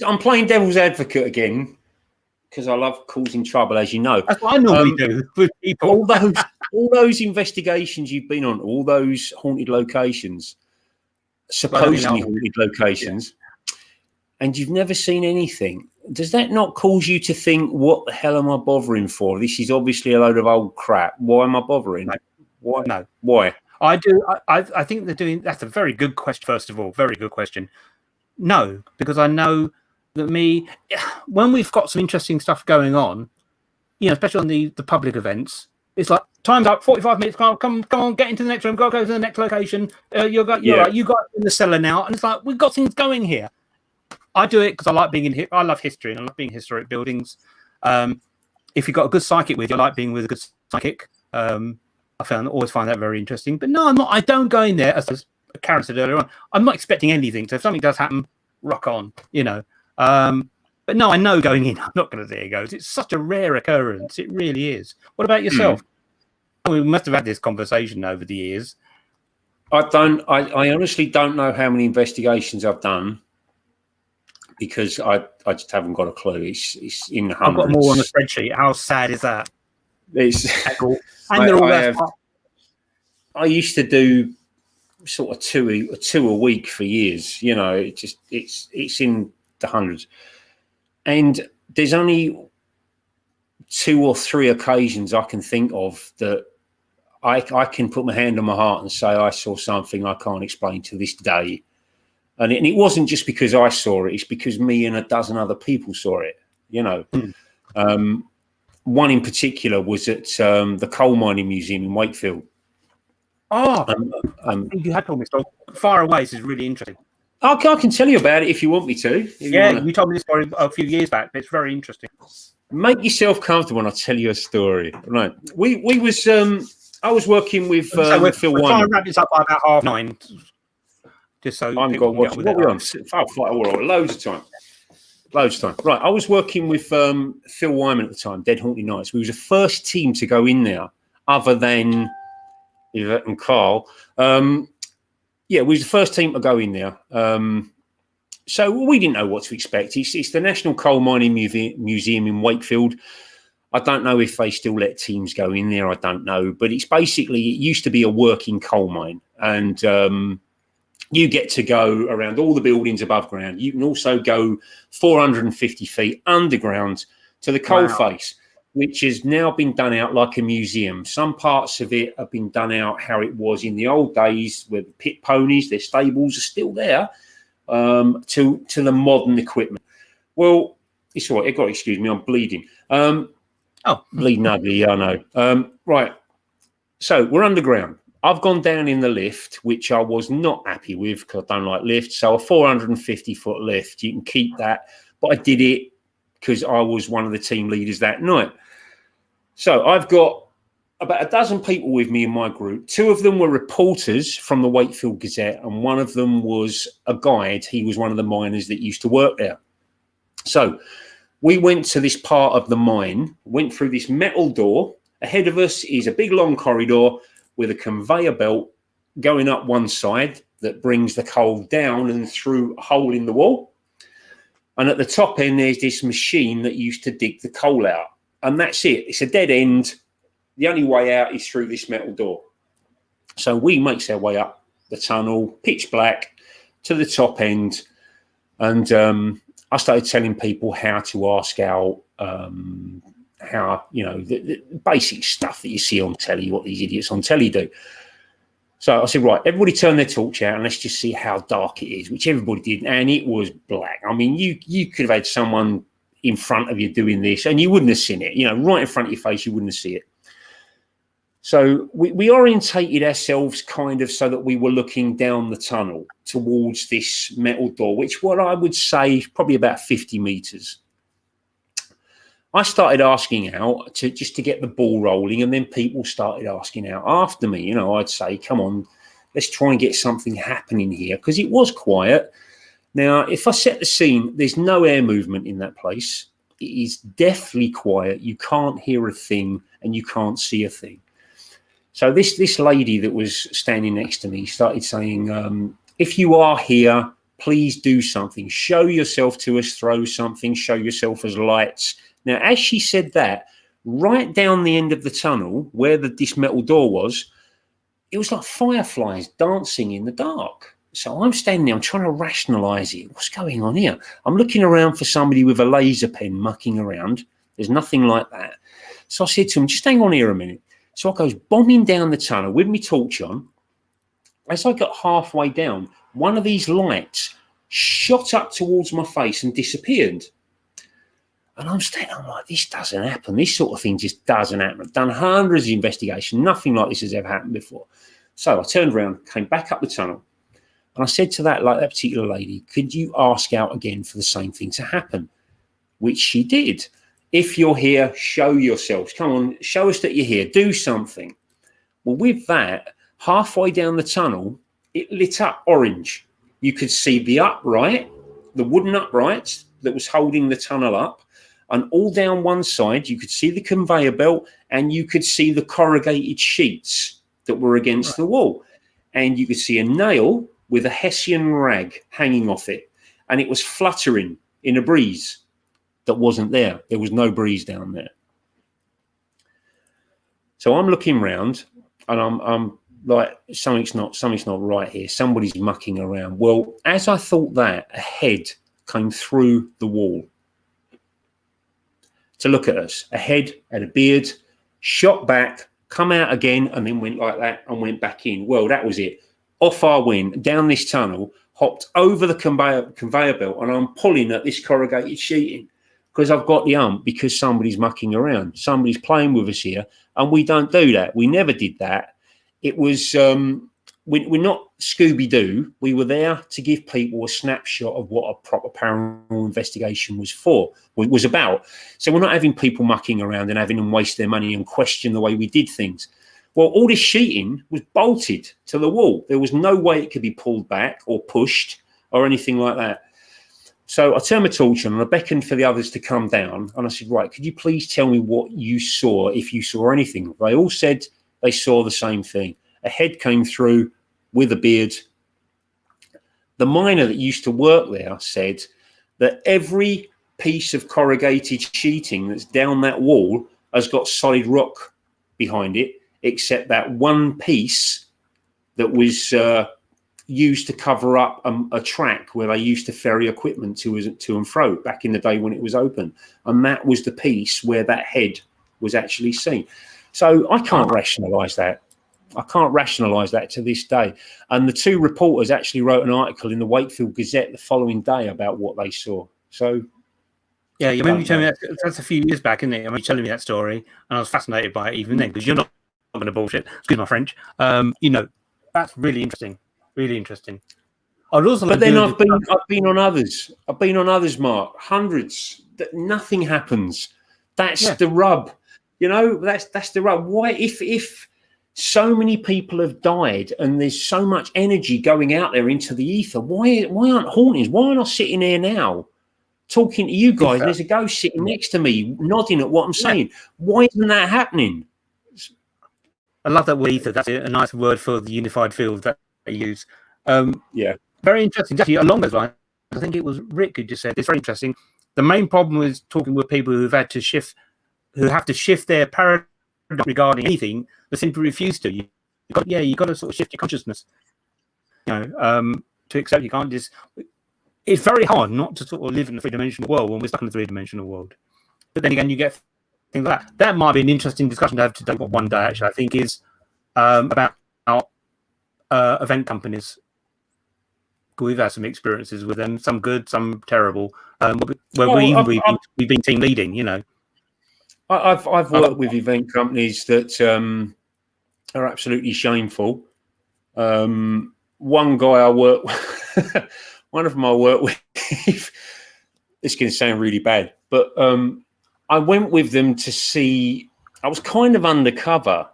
I'm playing devil's advocate again because I love causing trouble, as you know. That's what I normally do with people. All those investigations you've been on, all those haunted locations, supposedly haunted locations, and you've never seen anything. Does that not cause you to think, what the hell am I bothering for? This is obviously a load of old crap. Why am I bothering? No. Why? No. Why? I do. I think they're doing. That's a very good question. First of all, very good question. No, because I know that when we've got some interesting stuff going on, especially on the public events, it's like time's up, 45 minutes. Come on, get into the next room. Go to the next location. You're right. You got in the cellar now, and it's like we've got things going here. I do it because I like being in. I love history, and I love being in historic buildings. If you've got a good psychic with you, I like being with a good psychic. Always find that very interesting. But no, I'm not. I don't go in there, as Karen said earlier on. I'm not expecting anything. So if something does happen, rock on, you know. But no, I know going in, I'm not going to see ghosts. It's such a rare occurrence. It really is. What about yourself? We must have had this conversation over the years. I honestly don't know how many investigations I've done, because I just haven't got a clue. It's in the hundreds. I've got them all on a spreadsheet. How sad is that? I used to do sort of two a week for years. You know, it's in the hundreds, and there's only 2 or 3 occasions I can think of that I can put my hand on my heart and say I saw something I can't explain to this day. And it wasn't just because I saw it; it's because me and a dozen other people saw it. You know, one in particular was at the Coal Mining Museum in Wakefield. Oh, I think you had told me this story. Far away, this is really interesting. I can tell you about it if you want me to. You told me this story a few years back, but it's very interesting. Make yourself comfortable, and I'll tell you a story. Right, I was working with Phil Wyman. We're trying to wrap this up by about 9:30. Just so I'm got what we on? Loads of time. Right, I was working with Phil Wyman at the time, Dead Haunted Nights. We was the first team to go in there, other than Yvette and Carl. We was the first team to go in there. So we didn't know what to expect. It's the National Coal Mining Museum in Wakefield. I don't know if they still let teams go in there. I don't know. But it's basically, it used to be a working coal mine. And you get to go around all the buildings above ground. You can also go 450 feet underground to the coal face, which has now been done out like a museum. Some parts of it have been done out how it was in the old days, where the pit ponies, their stables are still there, to the modern equipment. Well, it's all right. Excuse me, I'm bleeding. Bleeding ugly, I know. Right. So we're underground. I've gone down in the lift, which I was not happy with because I don't like lifts. So a 450-foot lift, you can keep that. But I did it because I was one of the team leaders that night. So I've got about a dozen people with me in my group. 2 of them were reporters from the Wakefield Gazette, and one of them was a guide. He was one of the miners that used to work there. So we went to this part of the mine, went through this metal door. Ahead of us is a big long corridor with a conveyor belt going up one side that brings the coal down and through a hole in the wall. And at the top end, there's this machine that used to dig the coal out. And that's it. It's a dead end. The only way out is through this metal door. So we makes our way up the tunnel, pitch black, to the top end. And I started telling people how to ask out, how, you know, the basic stuff that you see on telly, what these idiots on telly do. So I said, right, everybody turn their torch out and let's just see how dark it is, which everybody did. And it was black. I mean, you could have had someone in front of you doing this and you wouldn't have seen it. You know, right in front of your face, you wouldn't have seen it. So we orientated ourselves kind of so that we were looking down the tunnel towards this metal door, which what I would say probably about 50 meters. I started asking out just to get the ball rolling, and then people started asking out after me. You know, I'd say, come on, let's try and get something happening here, because it was quiet. Now, if I set the scene, there's no air movement in that place. It is deathly quiet. You can't hear a thing and you can't see a thing. So this lady that was standing next to me started saying, if you are here, please do something. Show yourself to us, throw something, show yourself as lights. Now, as she said that, right down the end of the tunnel where this metal door was, it was like fireflies dancing in the dark. So I'm standing there, I'm trying to rationalize it. What's going on here? I'm looking around for somebody with a laser pen mucking around. There's nothing like that. So I said to him, just hang on here a minute. So I goes bombing down the tunnel with my torch on. As I got halfway down, one of these lights shot up towards my face and disappeared. And I'm standing, I'm like, this doesn't happen. This sort of thing just doesn't happen. I've done hundreds of investigations. Nothing like this has ever happened before. So I turned around, came back up the tunnel, and I said to that particular lady, could you ask out again for the same thing to happen? Which she did. If you're here, show yourselves. Come on, show us that you're here. Do something. Well, with that, halfway down the tunnel, it lit up orange. You could see the upright, the wooden uprights that was holding the tunnel up. And all down one side, you could see the conveyor belt and you could see the corrugated sheets that were against the wall. And you could see a nail with a Hessian rag hanging off it. And it was fluttering in a breeze that wasn't there. There was no breeze down there. So I'm looking round and I'm like, something's not right here. Somebody's mucking around. Well, as I thought that, a head came through the wall to look at us. A head and a beard, shot back, come out again, and then went like that and went back in. Well, that was it. Off I went, down this tunnel, hopped over the conveyor belt, and I'm pulling at this corrugated sheeting because I've got the ump because somebody's mucking around. Somebody's playing with us here, and we don't do that. We never did that. It was, we're not Scooby-Doo. We were there to give people a snapshot of what a proper paranormal investigation was about. So we're not having people mucking around and having them waste their money and question the way we did things. Well, all this sheeting was bolted to the wall. There was no way it could be pulled back or pushed or anything like that. So I turned my torch on and I beckoned for the others to come down. And I said, right, could you please tell me what you saw, if you saw anything? They all said they saw the same thing. A head came through with a beard. The miner that used to work there said that every piece of corrugated sheeting that's down that wall has got solid rock behind it, except that one piece that was used to cover up a track where they used to ferry equipment to and fro back in the day when it was open. And that was the piece where that head was actually seen. So I can't rationalise that. I can't rationalise that to this day. And the two reporters actually wrote an article in the Wakefield Gazette the following day about what they saw. So, yeah, you remember you telling me that's a few years back, isn't it? I remember you telling me that story, and I was fascinated by it even then because you're not going to bullshit. Excuse my French. You know, that's really interesting. Really interesting. I'd also, but then I've been on others. I've been on others, Mark. Hundreds. That nothing happens. That's the rub. You know, that's the rub. Why, if so many people have died and there's so much energy going out there into the ether, why aren't hauntings? Why aren't I sitting here now talking to you guys? And there's a ghost sitting next to me, nodding at what I'm saying. Why isn't that happening? I love that word ether. That's a nice word for the unified field that they use. Very interesting. Actually, along those lines, I think it was Rick who just said it's very interesting. The main problem is talking with people who have to shift their paradigm regarding anything, they simply refuse to. You got to sort of shift your consciousness, to accept. You can't just. It's very hard not to sort of live in a three-dimensional world when we're stuck in a three-dimensional world. But then again, you get things like that. That might be an interesting discussion to have today. One day, actually, I think is about event companies. We've had some experiences with them, some good, some terrible. We've been team leading, you know. I've worked with event companies that are absolutely shameful. One guy I work with, one of them I work with, it's going to sound really bad, but I went with them to see, I was kind of undercover.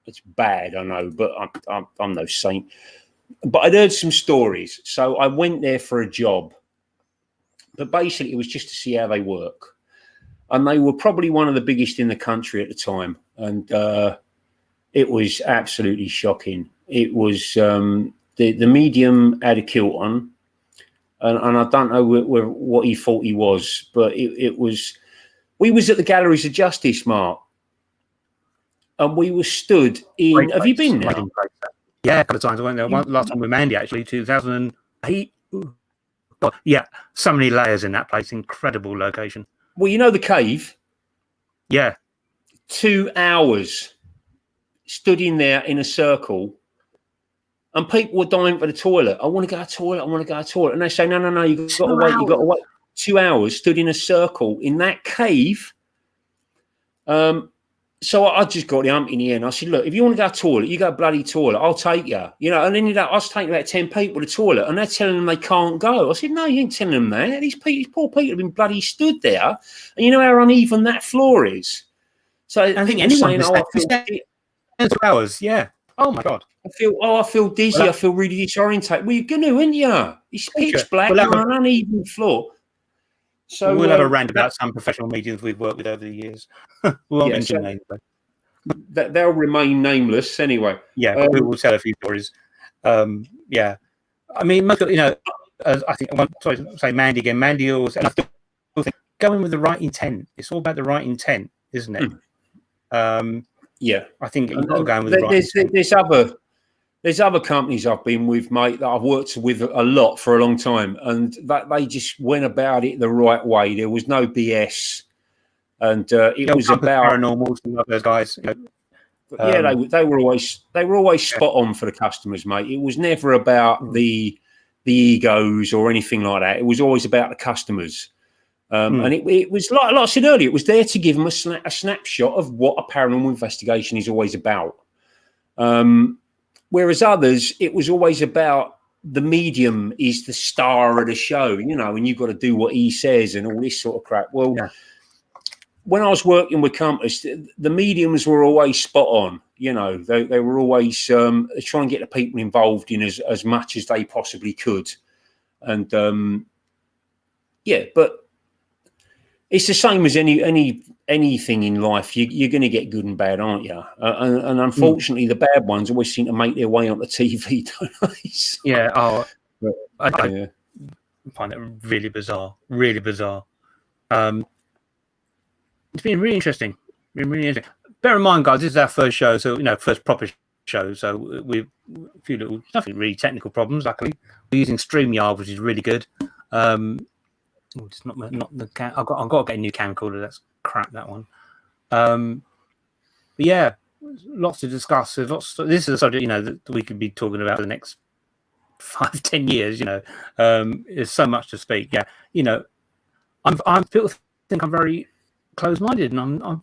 It's bad, I know, but I'm no saint. But I'd heard some stories, so I went there for a job. But basically, it was just to see how they work. And they were probably one of the biggest in the country at the time. And it was absolutely shocking. It was the medium had a kilt on. And I don't know what he thought he was. But it was... We was at the Galleries of Justice, Mark. And we were stood in... Have you been there? Yeah, a couple of times. I went there. Last time with Mandy, actually, 2008. God, yeah, so many layers in that place. Incredible location. Well, you know the cave? Yeah. 2 hours stood in there in a circle and people were dying for the toilet. I want to go to the toilet. I want to go to the toilet. And they say, no, you've got to wait. You've got to wait. 2 hours stood in a circle in that cave. So I just got the ump in the end. I said, look, if you want to go to the toilet, you go bloody toilet. I'll take you. You know, and then I was taking about 10 people to the toilet, and they're telling them they can't go. I said, no, you ain't telling them that. These poor people have been bloody stood there, and you know how uneven that floor is. So I think anyone saying, I feel 2 hours. Yeah. Oh my God. I feel dizzy. Well, I feel really disorientated. Well, you're going to, aren't you? It's pitch black on an uneven floor. So we'll have a rant about some professional mediums we've worked with over the years. We won't mention names, but they'll remain nameless anyway. Yeah, we will tell a few stories. Yeah, I mean, you know, I think I want to say Mandy again. Mandy always, and I still think going with the right intent. It's all about the right intent, isn't it? Yeah, I think you've got to go with the right intent. There's other companies I've been with, mate, that I've worked with a lot for a long time, and that they just went about it the right way. There was no BS, and it was about Paranormal. Some of those guys. You know, yeah, they were always spot on for the customers, mate. It was never about the egos or anything like that. It was always about the customers, and it was like I said earlier, it was there to give them a snapshot of what a paranormal investigation is always about. Whereas others, it was always about the medium is the star of the show, you know, and you've got to do what he says and all this sort of crap. Well, when I was working with companies, the mediums were always spot on. You know, they were always trying to get the people involved in as much as they possibly could. And yeah, but it's the same as anything in life. You're going to get good and bad, aren't you? And unfortunately, the bad ones always seem to make their way onto TV, don't they? So, yeah. Oh, I find it really bizarre. Really bizarre. It's been really interesting. Bear in mind, guys, this is our first show, so first proper show. So we've a few nothing really technical problems. Luckily, we're using StreamYard, which is really good. It's not the cam. I've got to get a new camcorder. That's crap, that one. But yeah, lots to discuss. This is a subject that we could be talking about the next 5-10 years. There's so much to speak. Yeah, people think I'm very closed-minded, and I'm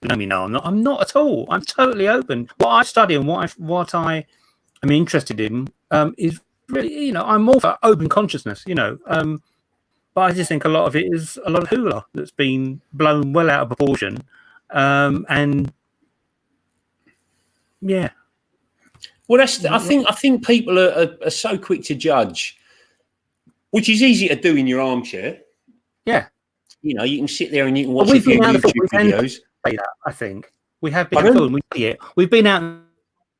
let me know I'm not at all. I'm totally open. What I study and what I am interested in is really, I'm more for open consciousness. But I just think a lot of it is a lot of hula that's been blown well out of proportion, and yeah. Well, I think people are so quick to judge, which is easy to do in your armchair. Yeah, you can sit there and you can watch a few YouTube videos. Say that, I think we have been filmed. We see it. We've been out in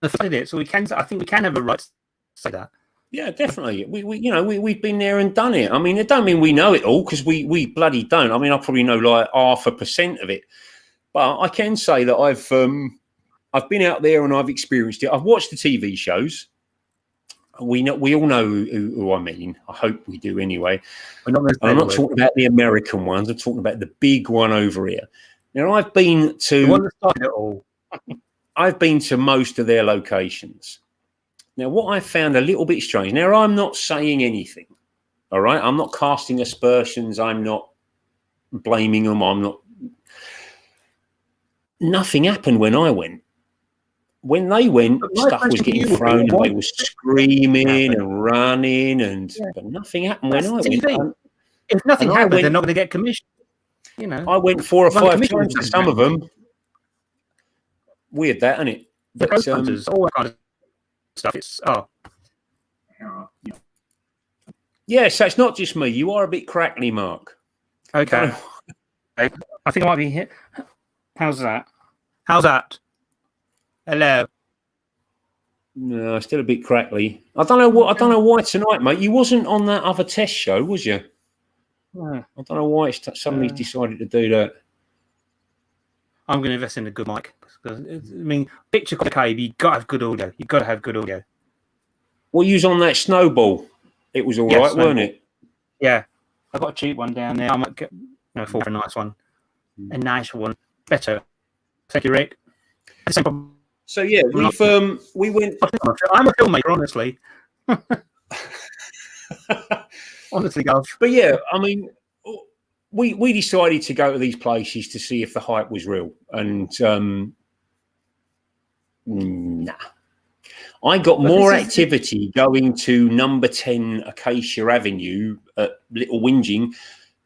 the field it, so we can. I think we can have a right to say that. Yeah, definitely. We've been there and done it. I mean, it don't mean we know it all, because we bloody don't. I mean, I probably know like 0.5% of it, but I can say that I've been out there and I've experienced it. I've watched the TV shows. We all know who I mean. I hope we do anyway. I'm not talking about the American ones. I'm talking about the big one over here. Now, I've been to the one that started it all. I've been to most of their locations. Now, what I found a little bit strange. Now, I'm not saying anything. All right, I'm not casting aspersions. I'm not blaming them. Nothing happened when I went. When they went, stuff was getting thrown and they were screaming and running, but nothing happened when I went. If nothing happened, they're not going to get commissioned. I went 4 or 5 times to some of them. Weird, that, isn't it? But all that kind of stuff. It's yeah. So it's not just me. You are a bit crackly, Mark. Okay. I think I might be here. How's that? Hello. No, still a bit crackly. I don't know why tonight, mate. You wasn't on that other test show, was you? No. I don't know why somebody's decided to do that. I'm going to invest in a good mic. I mean, picture cave, you got to have good audio. You got to have good audio. Well, you was on that snowball. It was all right, weren't it? Yeah, I got a cheap one down there. I might get for a nice one, a nice one, better. Thank you, Rick. So yeah, we went. I'm a filmmaker, honestly. Honestly, Gov. But yeah, I mean, we decided to go to these places to see if the hype was real, and nah. I got more activity going to number 10 Acacia Avenue at Little Whinging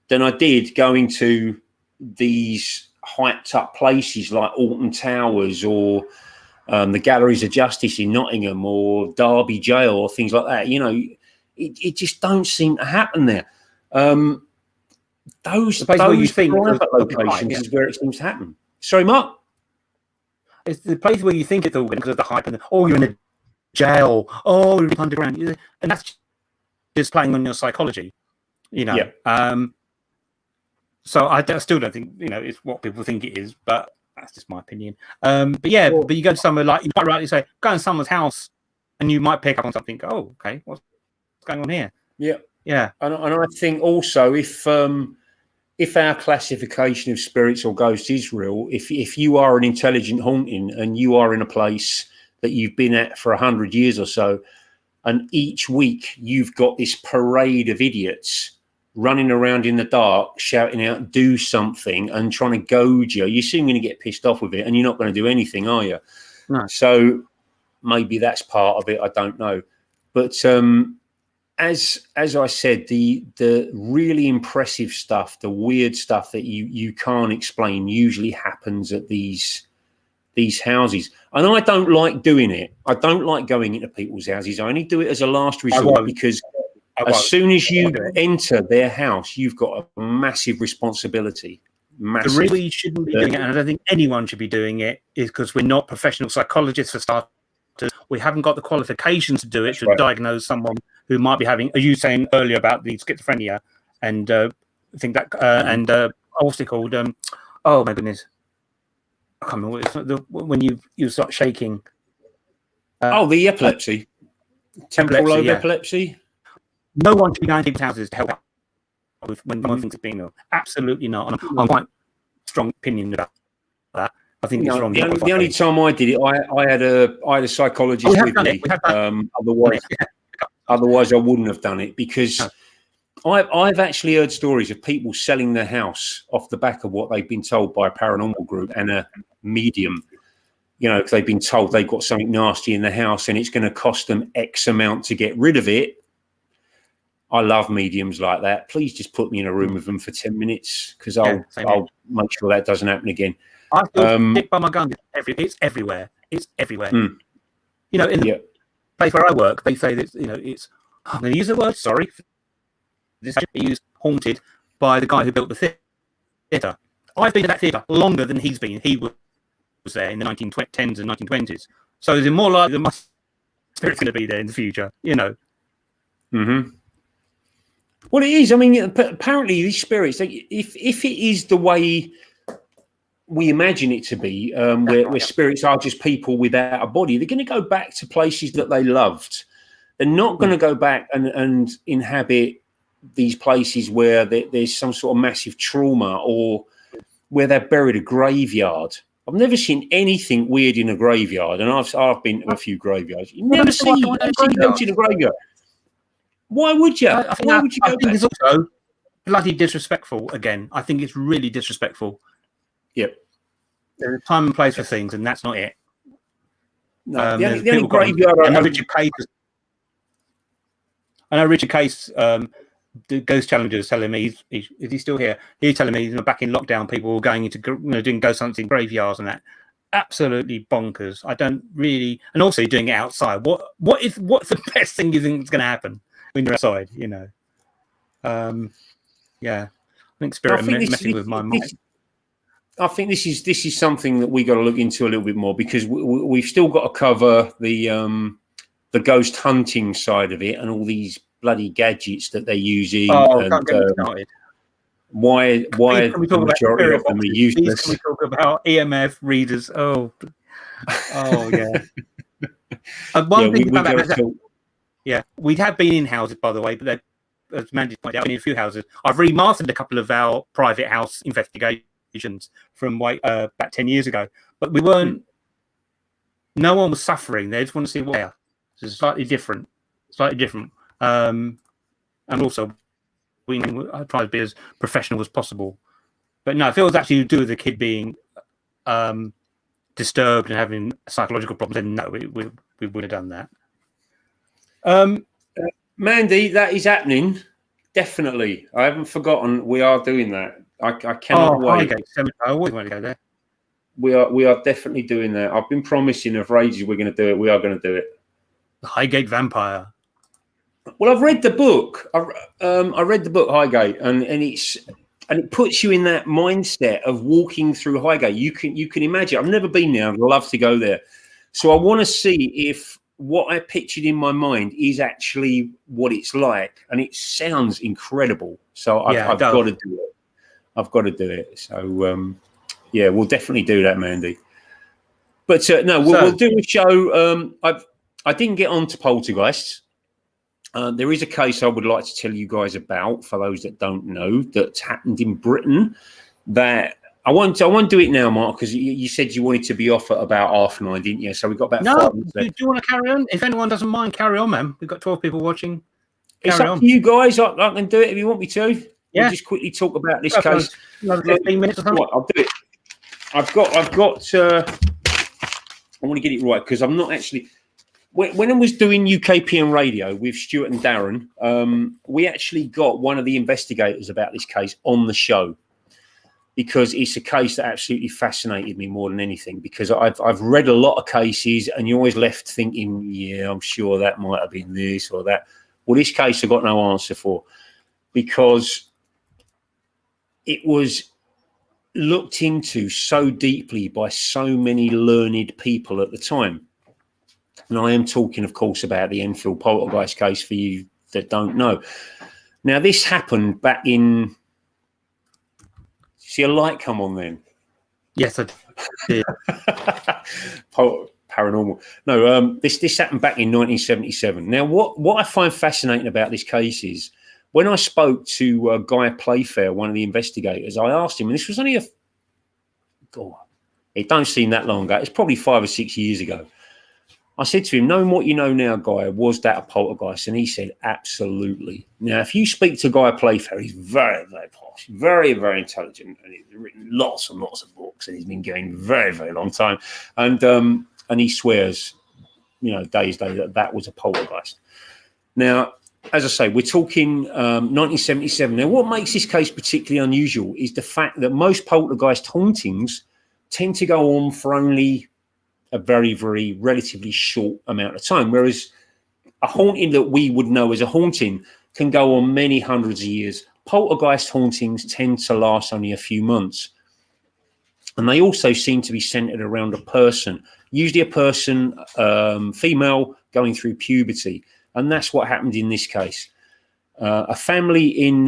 than I did going to these hyped up places like Alton Towers or the Galleries of Justice in Nottingham or Derby Jail or things like that. You know, it just don't seem to happen there. Those where you think private locations is where it seems to happen. Sorry, Mark? It's the place where you think it's all because of the hype and you're in a jail, you're underground, and that's just playing on your psychology, you know. Yeah. So I still don't think, you know, it's what people think it is, but that's just my opinion. But yeah, but you go to somewhere like, you quite rightly say, go in someone's house and you might pick up on something. Oh, okay, what's going on here? Yeah, yeah. And I think also if our classification of spirits or ghosts is real, if you are an intelligent haunting and you are in a place that you've been at for 100 years or so, and each week you've got this parade of idiots running around in the dark, shouting out, do something, and trying to goad you, you're soon going to get pissed off with it, and you're not going to do anything, are you? No. So maybe that's part of it. I don't know. But as I said, the really impressive stuff, the weird stuff that you can't explain usually happens at these houses. And I don't like doing it. I don't like going into people's houses. I only do it as a last resort because as soon as you enter their house, you've got a massive responsibility. Massive. The reason you shouldn't be doing it, and I don't think anyone should be doing it, is because we're not professional psychologists for starters. We haven't got the qualifications to do it, to diagnose someone who might be having, as you were saying earlier about the schizophrenia, and I think that, what's it called? Oh my goodness. I can't remember what it's, when you start shaking. The epilepsy. Temporal lobe epilepsy. No one should be going to people's houses to help out when one thinks it's being ill. Absolutely not. And I'm quite strong opinion about that. I think it's wrong. The only time I did it, I had a psychologist with me. Otherwise, I wouldn't have done it, because I've actually heard stories of people selling their house off the back of what they've been told by a paranormal group and a medium. You know, because they've been told they've got something nasty in the house and it's going to cost them X amount to get rid of it. I love mediums like that. Please just put me in a room with them for 10 minutes because I'll make sure that doesn't happen again. I still stick by my gun. It's everywhere. It's everywhere. You know, in the place where I work, they say that, you know, it's, I'm going to use the word, sorry. This is used, haunted by the guy who built the theatre. I've been to that theatre longer than he's been. He was there in the 1910s and 1920s. So is it more likely that my spirit's going to be there in the future, you know? Well, it is. I mean, apparently these spirits, if it is the way we imagine it to be, where spirits are just people without a body, they're going to go back to places that they loved. They're not going to go back and inhabit these places where there's some sort of massive trauma or where they've buried a graveyard. I've never seen anything weird in a graveyard, and I've been to a few graveyards. You never see ghosts in a graveyard. Why would you? Why would you go back? It's also bloody disrespectful. Again, I think it's really disrespectful. Yep. There's a time and place for things, and that's not it. No, the only graveyard I know. I know Richard Case, the Ghost Challenger, is telling me, is he still here? He's telling me, you know, back in lockdown, people were going into, you know, doing ghost hunting graveyards and that. Absolutely bonkers. I don't really, and also doing it outside. What's the best thing you think is going to happen when you're outside? You know, I think spirit messing with my mind. I think this is something that we got to look into a little bit more, because we've still got to cover the ghost hunting side of it and all these bloody gadgets that they're using. Can't get me started. Why the majority of them are useless? Can we talk about EMF readers? Oh yeah. One thing about that, we have been in houses, by the way, but as Mandy pointed out, in a few houses. I've remastered a couple of our private house investigations from back 10 years ago, but we weren't. No one was suffering. They just want to see where. So it's slightly different, and also I try to be as professional as possible. But no, if it was actually to do with the kid being disturbed and having psychological problems, then no, we would have done that. Mandy, that is happening. Definitely. I haven't forgotten. We are doing that. I cannot wait. Highgate Cemetery. I always want to go there. We are definitely doing that. I've been promising of ages we're going to do it. We are going to do it. The Highgate Vampire. Well, I've read the book. I read the book Highgate, and it puts you in that mindset of walking through Highgate. You can imagine. I've never been there. I'd love to go there. So I want to see if what I pictured in my mind is actually what it's like, and it sounds incredible. So I've got to do it. I've got to do it. So yeah, we'll definitely do that, Mandy. But no, we'll do a show. I didn't get on to poltergeists. There is a case I would like to tell you guys about, for those that don't know, that's happened in Britain. That I won't do it now, Mark, because you said you wanted to be off at about 9:30, didn't you? So we've got about 5 minutes left. Do you want to carry on? If anyone doesn't mind, carry on, man. We've got 12 people watching. It's up to you guys. I can do it if you want me to. Yeah. We'll just quickly talk about this case. Another 15 minutes or something. I'll do it. I've got. I want to get it right because I'm not actually. When I was doing UKPN radio with Stuart and Darren, we actually got one of the investigators about this case on the show, because it's a case that absolutely fascinated me more than anything, because I've read a lot of cases and you're always left thinking, yeah, I'm sure that might have been this or that. Well, this case I got no answer for, because it was looked into so deeply by so many learned people at the time. And I am talking, of course, about the Enfield poltergeist case for you that don't know. Now, this happened back in... See a light come on then? Yes, I did. Paranormal. No, this happened back in 1977. Now, what I find fascinating about this case is when I spoke to Guy Playfair, one of the investigators, I asked him, and this was only it don't seem that long ago. It's probably 5 or 6 years ago. I said to him, knowing what you know now, Guy, was that a poltergeist? And he said, absolutely. Now, if you speak to Guy Playfair, he's very, very posh, very, very intelligent, and he's written lots and lots of books, and he's been going very, very long time. And he swears, days that was a poltergeist. Now, as I say, we're talking 1977. Now, what makes this case particularly unusual is the fact that most poltergeist hauntings tend to go on for only a very, very relatively short amount of time, whereas a haunting that we would know as a haunting can go on many hundreds of years. Poltergeist hauntings tend to last only a few months. And they also seem to be centered around a person, usually a person, female, going through puberty. And that's what happened in this case. A family in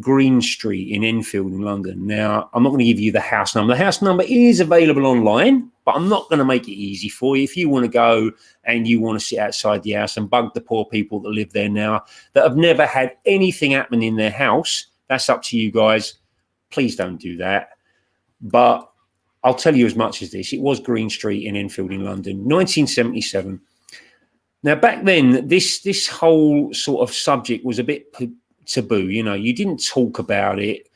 Green Street in Enfield in London. Now, I'm not going to give you the house number. The house number is available online, but I'm not going to make it easy for you. If you want to go and you want to sit outside the house and bug the poor people that live there now, that have never had anything happen in their house, that's up to you guys. Please don't do that. But I'll tell you as much as this. It was Green Street in Enfield in London, 1977. Now, back then, this whole sort of subject was a bit taboo. You didn't talk about it.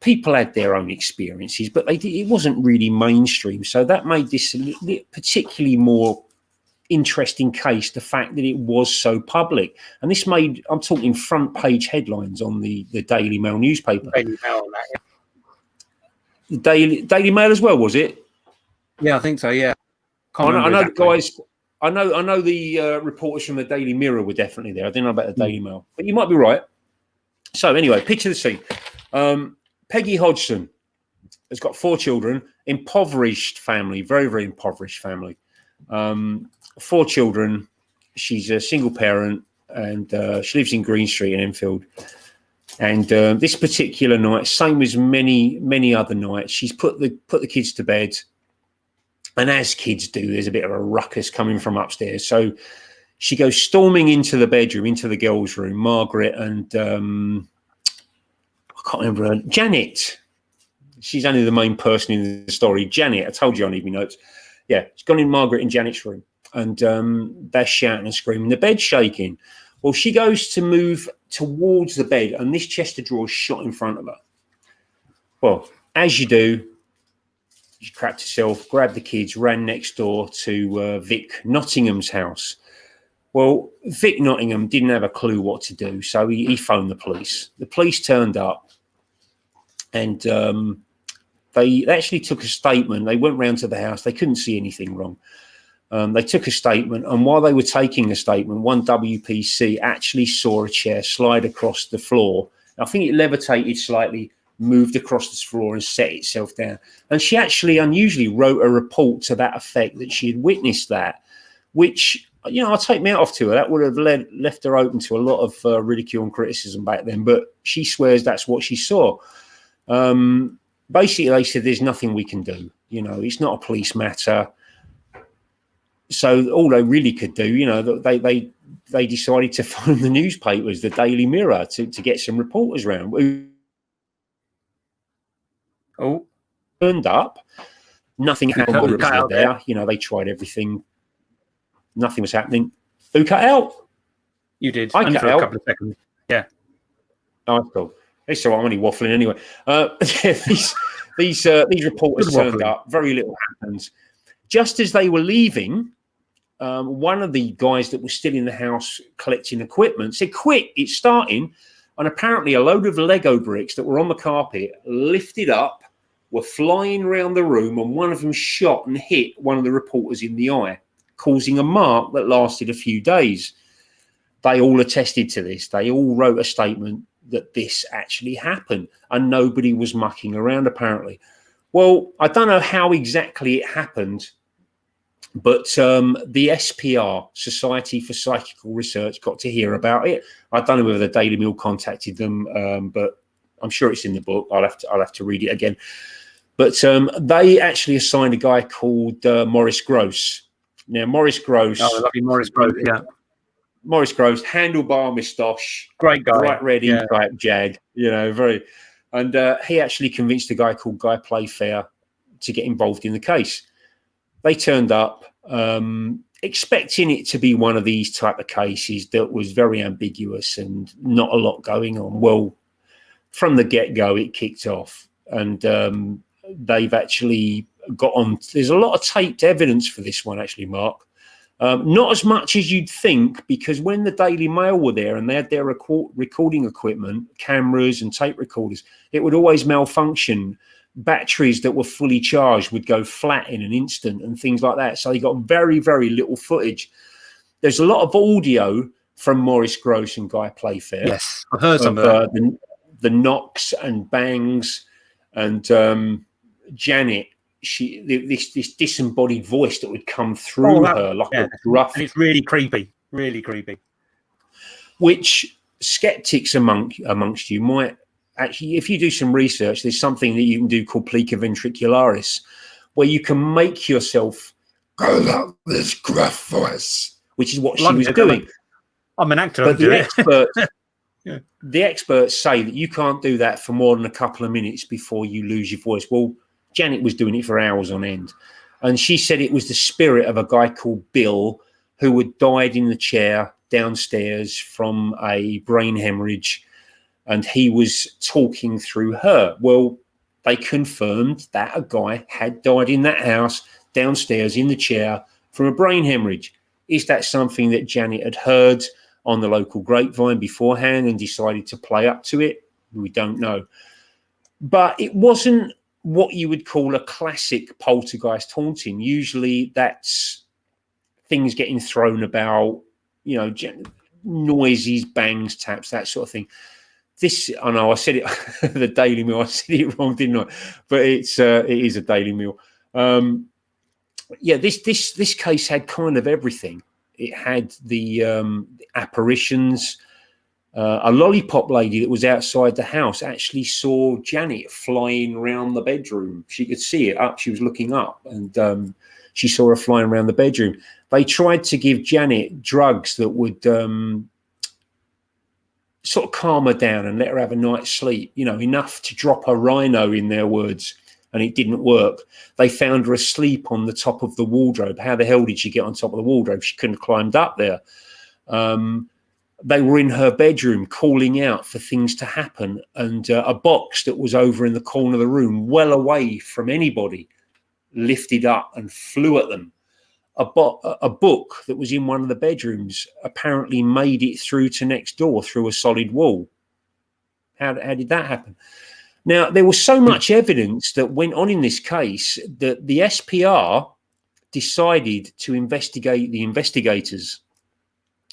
People had their own experiences, but it wasn't really mainstream. So that made this a particularly more interesting case, the fact that it was so public. And this made, I'm talking front page headlines on the Daily Mail newspaper. Daily Mail, yeah. The Daily Mail as well, was it? Yeah, I think so, yeah. I know the guys... I know the reporters from the Daily Mirror were definitely there. I didn't know about the Daily Mail, but you might be right. So anyway, picture the scene. Peggy Hodgson has got 4 children, impoverished family, very, very impoverished family. 4 children. She's a single parent, and she lives in Green Street in Enfield. And this particular night, same as many other nights, she's put the kids to bed. And as kids do, there's a bit of a ruckus coming from upstairs. So she goes storming into the bedroom, into the girls' room, Margaret and I can't remember her, Janet. She's only the main person in the story. Janet, I told you I need my notes. Yeah, she's gone in Margaret and Janet's room. And they're shouting and screaming. The bed's shaking. Well, she goes to move towards the bed, and this chest of drawers shot in front of her. Well, as you do, she crapped herself, grabbed the kids, ran next door to Vic Nottingham's house. Well, Vic Nottingham didn't have a clue what to do, so he phoned the police. The police turned up, and they actually took a statement. They went round to the house. They couldn't see anything wrong. They took a statement, and while they were taking the statement, one WPC actually saw a chair slide across the floor. I think it levitated slightly, moved across the floor and set itself down. And she actually unusually wrote a report to that effect, that she had witnessed that, which, you know, I'll take my hat off to her. That would have left her open to a lot of ridicule and criticism back then, but she swears that's what she saw. Basically, they said there's nothing we can do. You know, it's not a police matter. So all they really could do, you know, they decided to phone the newspapers, the Daily Mirror, to get some reporters around. Oh, turned up. Nothing happened there. You know, they tried everything. Nothing was happening. Who cut out? You did. I cut out. A couple of seconds. Yeah. Oh, cool. It's all right. I'm only waffling anyway. These reporters turned up. Very little happens. Just as they were leaving, one of the guys that was still in the house collecting equipment said, "Quick, it's starting." And apparently a load of Lego bricks that were on the carpet lifted up, were flying around the room, and one of them shot and hit one of the reporters in the eye, causing a mark that lasted a few days. They all attested to this. They all wrote a statement that this actually happened, and nobody was mucking around, apparently. Well, I don't know how exactly it happened, but the SPR, Society for Psychical Research, got to hear about it. I don't know whether the Daily Mail contacted them, but I'm sure it's in the book. I'll have to read it again. But they actually assigned a guy called Maurice Grosse. Now, Maurice Grosse. Oh, lucky Maurice Grosse, yeah. Maurice Grosse, handlebar moustache, great guy, bright red type jag, you know, very. And he actually convinced a guy called Guy Playfair to get involved in the case. They turned up, expecting it to be one of these type of cases that was very ambiguous and not a lot going on. Well, from the get-go, it kicked off, and they've actually got on. There's a lot of taped evidence for this one, actually, Mark. Not as much as you'd think, because when the Daily Mail were there and they had their recording equipment, cameras and tape recorders, it would always malfunction. Batteries that were fully charged would go flat in an instant and things like that. So they got very, very little footage. There's a lot of audio from Maurice Grosse and Guy Playfair. Yes, I've heard some of that. The knocks and bangs, and Janet, this disembodied voice that would come through her like a gruff. And it's really creepy, really creepy. Which skeptics amongst you might actually, if you do some research, there's something that you can do called plica ventricularis, where you can make yourself go like this gruff voice, which is what she was doing. I'm an actor. But the experts say that you can't do that for more than a couple of minutes before you lose your voice. Well, Janet was doing it for hours on end. And she said it was the spirit of a guy called Bill, who had died in the chair downstairs from a brain hemorrhage. And he was talking through her. Well, they confirmed that a guy had died in that house downstairs in the chair from a brain hemorrhage. Is that something that Janet had heard on the local grapevine beforehand and decided to play up to it? We don't know. But it wasn't what you would call a classic poltergeist haunting. Usually that's things getting thrown about, you know, noises, bangs, taps, that sort of thing. This, I know I said it, the Daily Mail, I said it wrong, didn't I? But it is a Daily Mail. This case had kind of everything. It had the apparitions. A lollipop lady that was outside the house actually saw Janet flying around the bedroom. She could see it up. She was looking up, and she saw her flying around the bedroom. They tried to give Janet drugs that would sort of calm her down and let her have a night's sleep, you know, enough to drop a rhino, in their words, and it didn't work. They found her asleep on the top of the wardrobe. How the hell did she get on top of the wardrobe? She couldn't have climbed up there. they were in her bedroom calling out for things to happen, and a box that was over in the corner of the room, well away from anybody, lifted up and flew at them. A book that was in one of the bedrooms apparently made it through to next door through a solid wall. How did that happen? Now, there was so much evidence that went on in this case that the SPR decided to investigate the investigators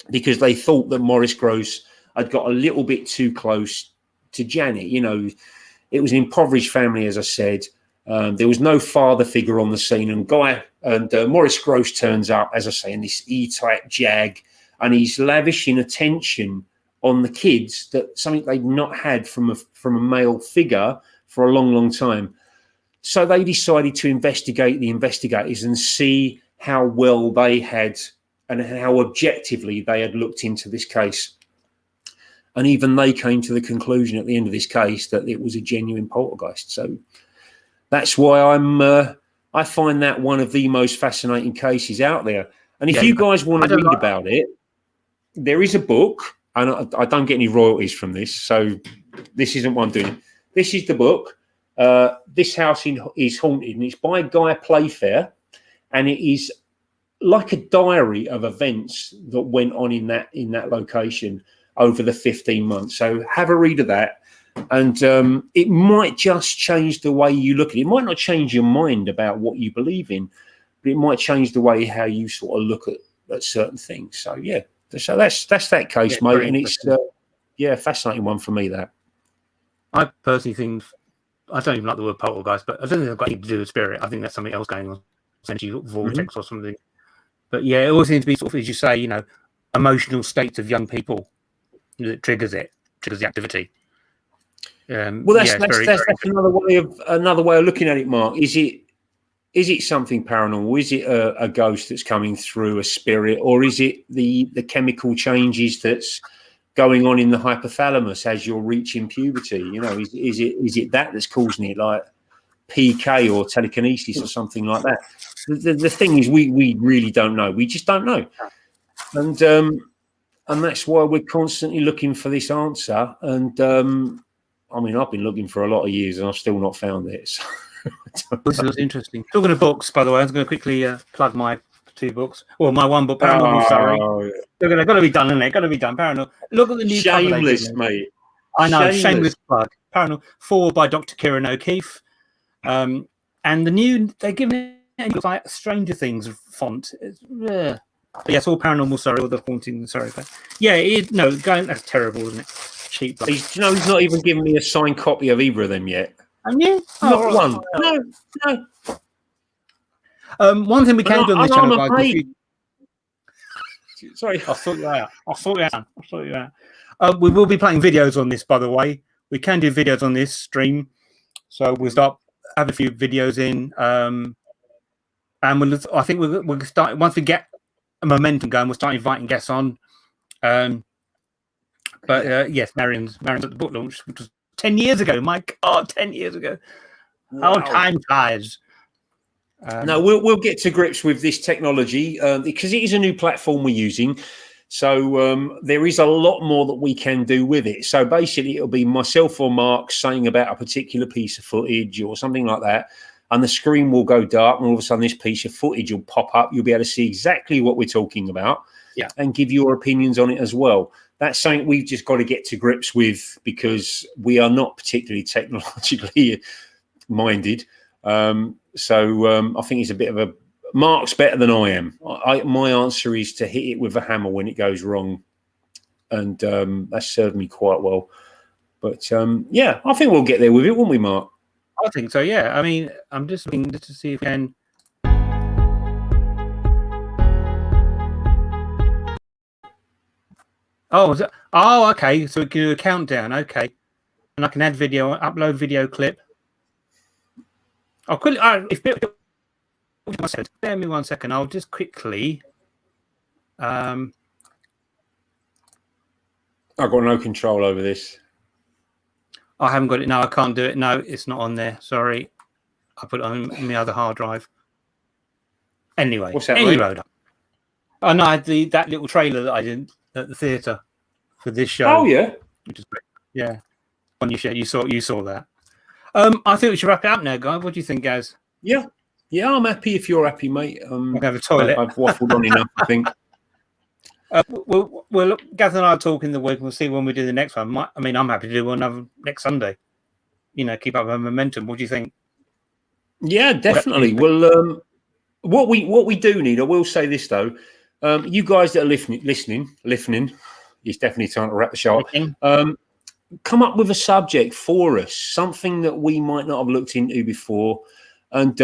because they thought that Maurice Grosse had got a little bit too close to Janet. You know, it was an impoverished family, as I said. There was no father figure on the scene, and Maurice Grosse turns up, as I say, in this E-type Jag, and he's lavishing attention on the kids, that something they'd not had from a male figure for a long, long time. So they decided to investigate the investigators and see how well they had and how objectively they had looked into this case. And even they came to the conclusion at the end of this case that it was a genuine poltergeist. So that's why I find that one of the most fascinating cases out there. And if you guys want to read about it, there is a book, and I don't get any royalties from this, so this isn't what I'm doing. This is the book. This House is Haunted, and it's by Guy Playfair, and it is like a diary of events that went on in that location over the 15 months. So have a read of that. And it might just change the way you look at it. It might not change your mind about what you believe in, but it might change the way how you sort of look at certain things. So yeah, so that's that case, mate. And it's fascinating one for me. That I personally think, I don't even like the word poltergeist, but I don't think it's got anything to do with spirit. I think that's something else going on, essentially vortex or something. But yeah, it always seems to be sort of, as you say, you know, emotional states of young people that triggers the activity. Well, that's another way of looking at it, Mark. Is it something paranormal? Is it a ghost that's coming through, a spirit, or is it the chemical changes that's going on in the hypothalamus as you're reaching puberty? You know, is it that's causing it, like PK or telekinesis or something like that? The thing is, we really don't know. We just don't know, and that's why we're constantly looking for this answer. And I mean, I've been looking for a lot of years, and I've still not found it. So this is interesting. Talking of books, by the way, I was going to quickly plug my 2 books. Well, my one book, Paranormal. Sorry, they've got to be done, isn't it? Got to be done. Paranormal. Look at the new shameless, mate. I know, shameless plug. Paranormal 4 by Dr. Kieran O'Keefe, and the new they're giving it like Stranger Things font. But yes, all Paranormal. Sorry, all the haunting. Sorry, but yeah, that's terrible, isn't it? Cheap. He's not even giving me a signed copy of either of them yet. And yeah, not one. No. One thing we can do on this channel, guys. Sorry, I'll sort you out. We will be playing videos on this, by the way. We can do videos on this stream, so we'll start having a few videos in. And I think we'll start once we get a momentum going. We'll start inviting guests on. But yes, Marion's at the book launch, which was 10 years ago. My God, 10 years ago. Wow. How time flies. No, we'll get to grips with this technology because it is a new platform we're using. So there is a lot more that we can do with it. So basically, it'll be myself or Mark saying about a particular piece of footage or something like that, and the screen will go dark, and all of a sudden, this piece of footage will pop up. You'll be able to see exactly what we're talking about, and give your opinions on it as well. That's something we've just got to get to grips with because we are not particularly technologically minded. So I think it's a bit of a Mark's better than I am. My answer is to hit it with a hammer when it goes wrong, and that's served me quite well. But yeah, I think we'll get there with it, won't we, Mark? I think so. Yeah. I mean, I'm just looking to see if we can. Oh, okay. So we can do a countdown. Okay, and I can add video, upload video clip. I'll quickly. Bear me 1 second. I'll just quickly. I've got no control over this. I haven't got it. No, I can't do it. No, it's not on there. Sorry, I put it on my other hard drive. Anyway, what's that? Road. Oh no, I had that little trailer that I did at the theatre. for this show. Oh yeah, which is great. Yeah, on your show, you saw that. I think we should wrap it up now, guys. What do you think, guys? yeah. I'm happy if you're happy, mate. We'll have a toilet. I've waffled on enough, I think. Well, Gav and I are talking the week. We'll see when we do the next one. I mean, I'm happy to do another next Sunday. You know, keep up our momentum. What do you think? Yeah, definitely. Well, what we do need, I will say this though, you guys that are listening, it's definitely time to wrap the show up. Come up with a subject for us, something that we might not have looked into before, and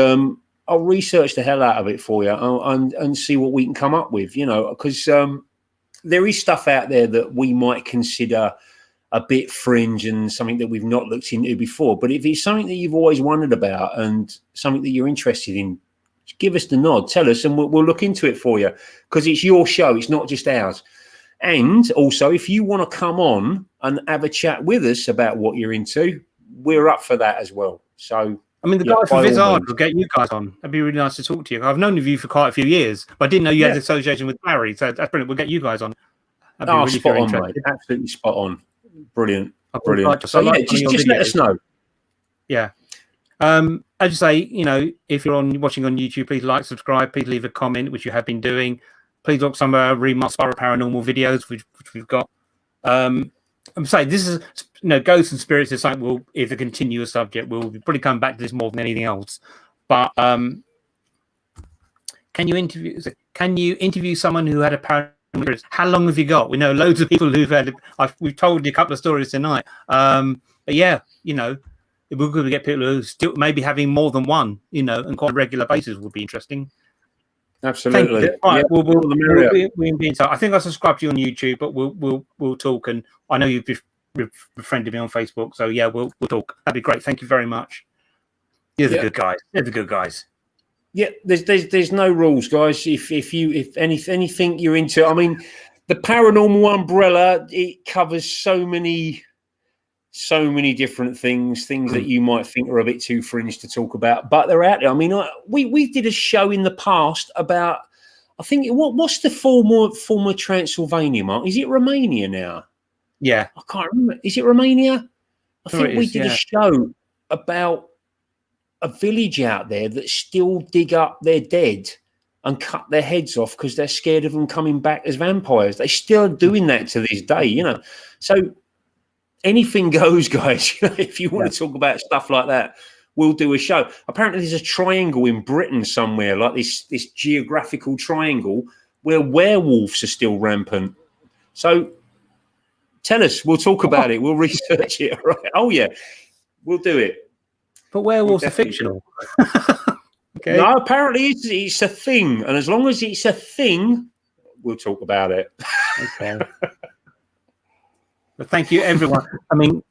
I'll research the hell out of it for you and see what we can come up with. You know, because there is stuff out there that we might consider a bit fringe and something that we've not looked into before. But if it's something that you've always wondered about and something that you're interested in, just give us the nod, tell us, and we'll look into it for you, because it's your show. It's not just ours. And also, if you want to come on and have a chat with us about what you're into, we're up for that as well. So, I mean, the guys from Vizard will get you guys on. That'd be really nice to talk to you. I've known of you for quite a few years, but I didn't know you had an association with Barry. So that's brilliant. We'll get you guys on. Really spot on, mate. Absolutely spot on. Brilliant. Brilliant. So, just let us know. Yeah. As you say, you know, if you're watching on YouTube, please like, subscribe, please leave a comment, which you have been doing. Please look some Marq Paranormal videos, which we've got. I'm saying this is, you know, ghosts and spirits is something is a continuous subject. We'll probably come back to this more than anything else. But can you interview someone who had a paranormal experience? How long have you got? We know loads of people who've had. We've told you a couple of stories tonight. But yeah, you know, we're going to get people who still maybe having more than one, you know, and quite a regular basis would be interesting. Absolutely. Right, we'll be in touch. I think I subscribe to you on YouTube, but we'll talk. And I know you've befriended me on Facebook, so yeah, we'll talk. That'd be great. Thank you very much. You're the good guys. You're the good guys. Yeah, there's no rules, guys. If anything you're into, I mean, the paranormal umbrella, it covers so many different things that you might think are a bit too fringe to talk about, but they're out there. I mean, we did a show in the past about, I think, what's the former Transylvania, Mark? Is it Romania now? Yeah. I can't remember. Is it Romania? I think we did a show about a village out there that still dig up their dead and cut their heads off because they're scared of them coming back as vampires. They're still doing that to this day, you know. So anything goes, guys. If you want to talk about stuff like that, we'll do a show. Apparently there's a triangle in Britain somewhere, like this geographical triangle where werewolves are still rampant. So tell us, we'll talk about it. We'll research it. Right? Oh yeah, we'll do it. But werewolves are fictional. Okay. No, apparently it's a thing. And as long as it's a thing, we'll talk about it. Okay. But thank you, everyone. I mean,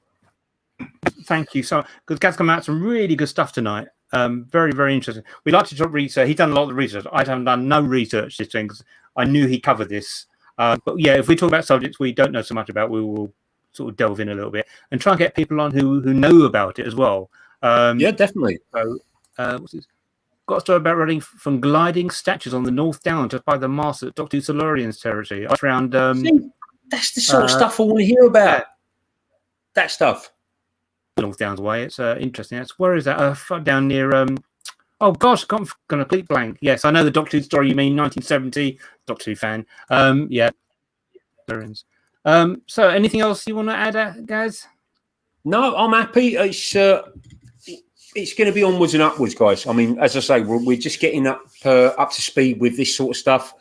thank you. So, because Gav's come out with some really good stuff tonight. Very, very interesting. We like to talk research. He's done a lot of research. I haven't done no research this thing because I knew he covered this. But yeah, if we talk about subjects we don't know so much about, we will sort of delve in a little bit and try and get people on who know about it as well. Yeah, definitely. So, what's this? Got a story about running from gliding statues on the North Down just by the mast at Dr. Solarian's territory. Around. That's the sort of stuff I want to hear about. Yeah. That stuff. North Downs way. It's interesting. Where is that? Down near. Oh gosh, I'm going to complete blank. Yes, I know the Doctor Who story. You mean 1970? Doctor Who fan. Yeah. So, anything else you want to add, guys? No, I'm happy. It's going to be onwards and upwards, guys. I mean, as I say, we're just getting up to speed with this sort of stuff.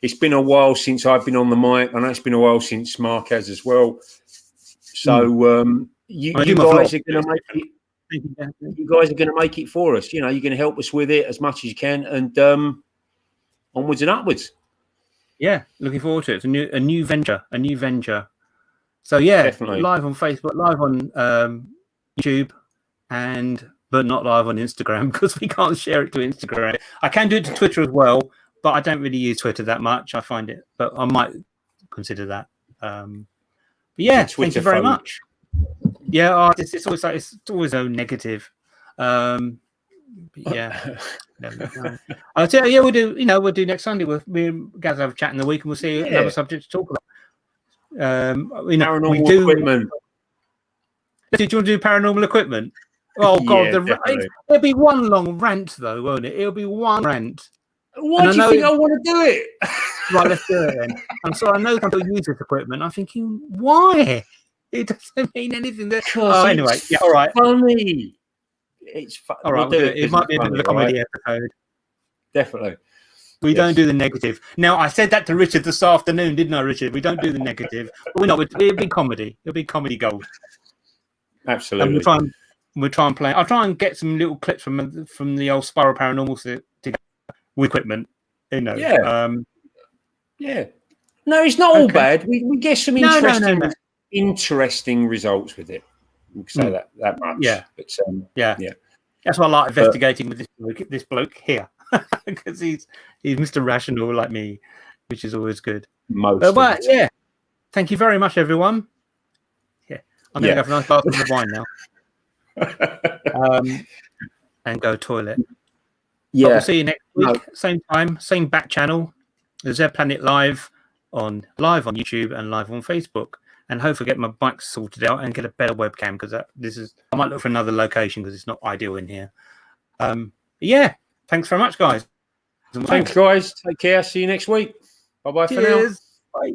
It's been a while since I've been on the mic. I know it's been a while since Mark has as well. So you guys are going to make it. You guys are going to make it for us. You know, you're going to help us with it as much as you can, and onwards and upwards. Yeah, looking forward to it. It's a new venture. So yeah, definitely. Live on Facebook, live on YouTube, but not live on Instagram because we can't share it to Instagram. I can do it to Twitter as well. But I don't really use Twitter that much. I find it, but I might consider that. But yeah, thank you very much. Yeah, it's always so negative. Yeah, I'll tell you. Yeah, we'll do. We'll do next Sunday. We guys have a chat in the week, and we'll see another subject to talk about. You know, Paranormal we do. equipment. Do you want to do paranormal equipment? Oh God, Yeah, it'll be one long rant though, won't it? It'll be one rant. Why do you think I want to do it? Right, let's do it then. I'm sorry, I know some people use this equipment. I'm thinking, why? It doesn't mean anything. Oh, anyway, yeah, all right. Funny. It's fun. All right, it might be a bit of a comedy episode. Definitely. We don't do the negative. Now, I said that to Richard this afternoon, didn't I, Richard? We don't do the negative. We're not. It'll be comedy. It'll be comedy gold. Absolutely. And we'll try and play. I'll try and get some little clips from the old Spiral Paranormal with equipment. You know. Yeah. Yeah. No, it's not all bad. We get some interesting results with it. We can say that much. Yeah. But, yeah. That's why I like investigating with this bloke here, because he's Mr. Rational like me, which is always good. But yeah, thank you very much, everyone. Yeah, I'm going to go for a nice glass of wine now, and go toilet. Yeah, but we'll see you next week, same time, same back channel. The Z Planet live on YouTube and live on Facebook. And hopefully get my mic sorted out and get a better webcam, because I might look for another location because it's not ideal in here. Yeah, thanks very much, guys. Thanks, guys. Take care. See you next week. Bye-bye for now. Bye.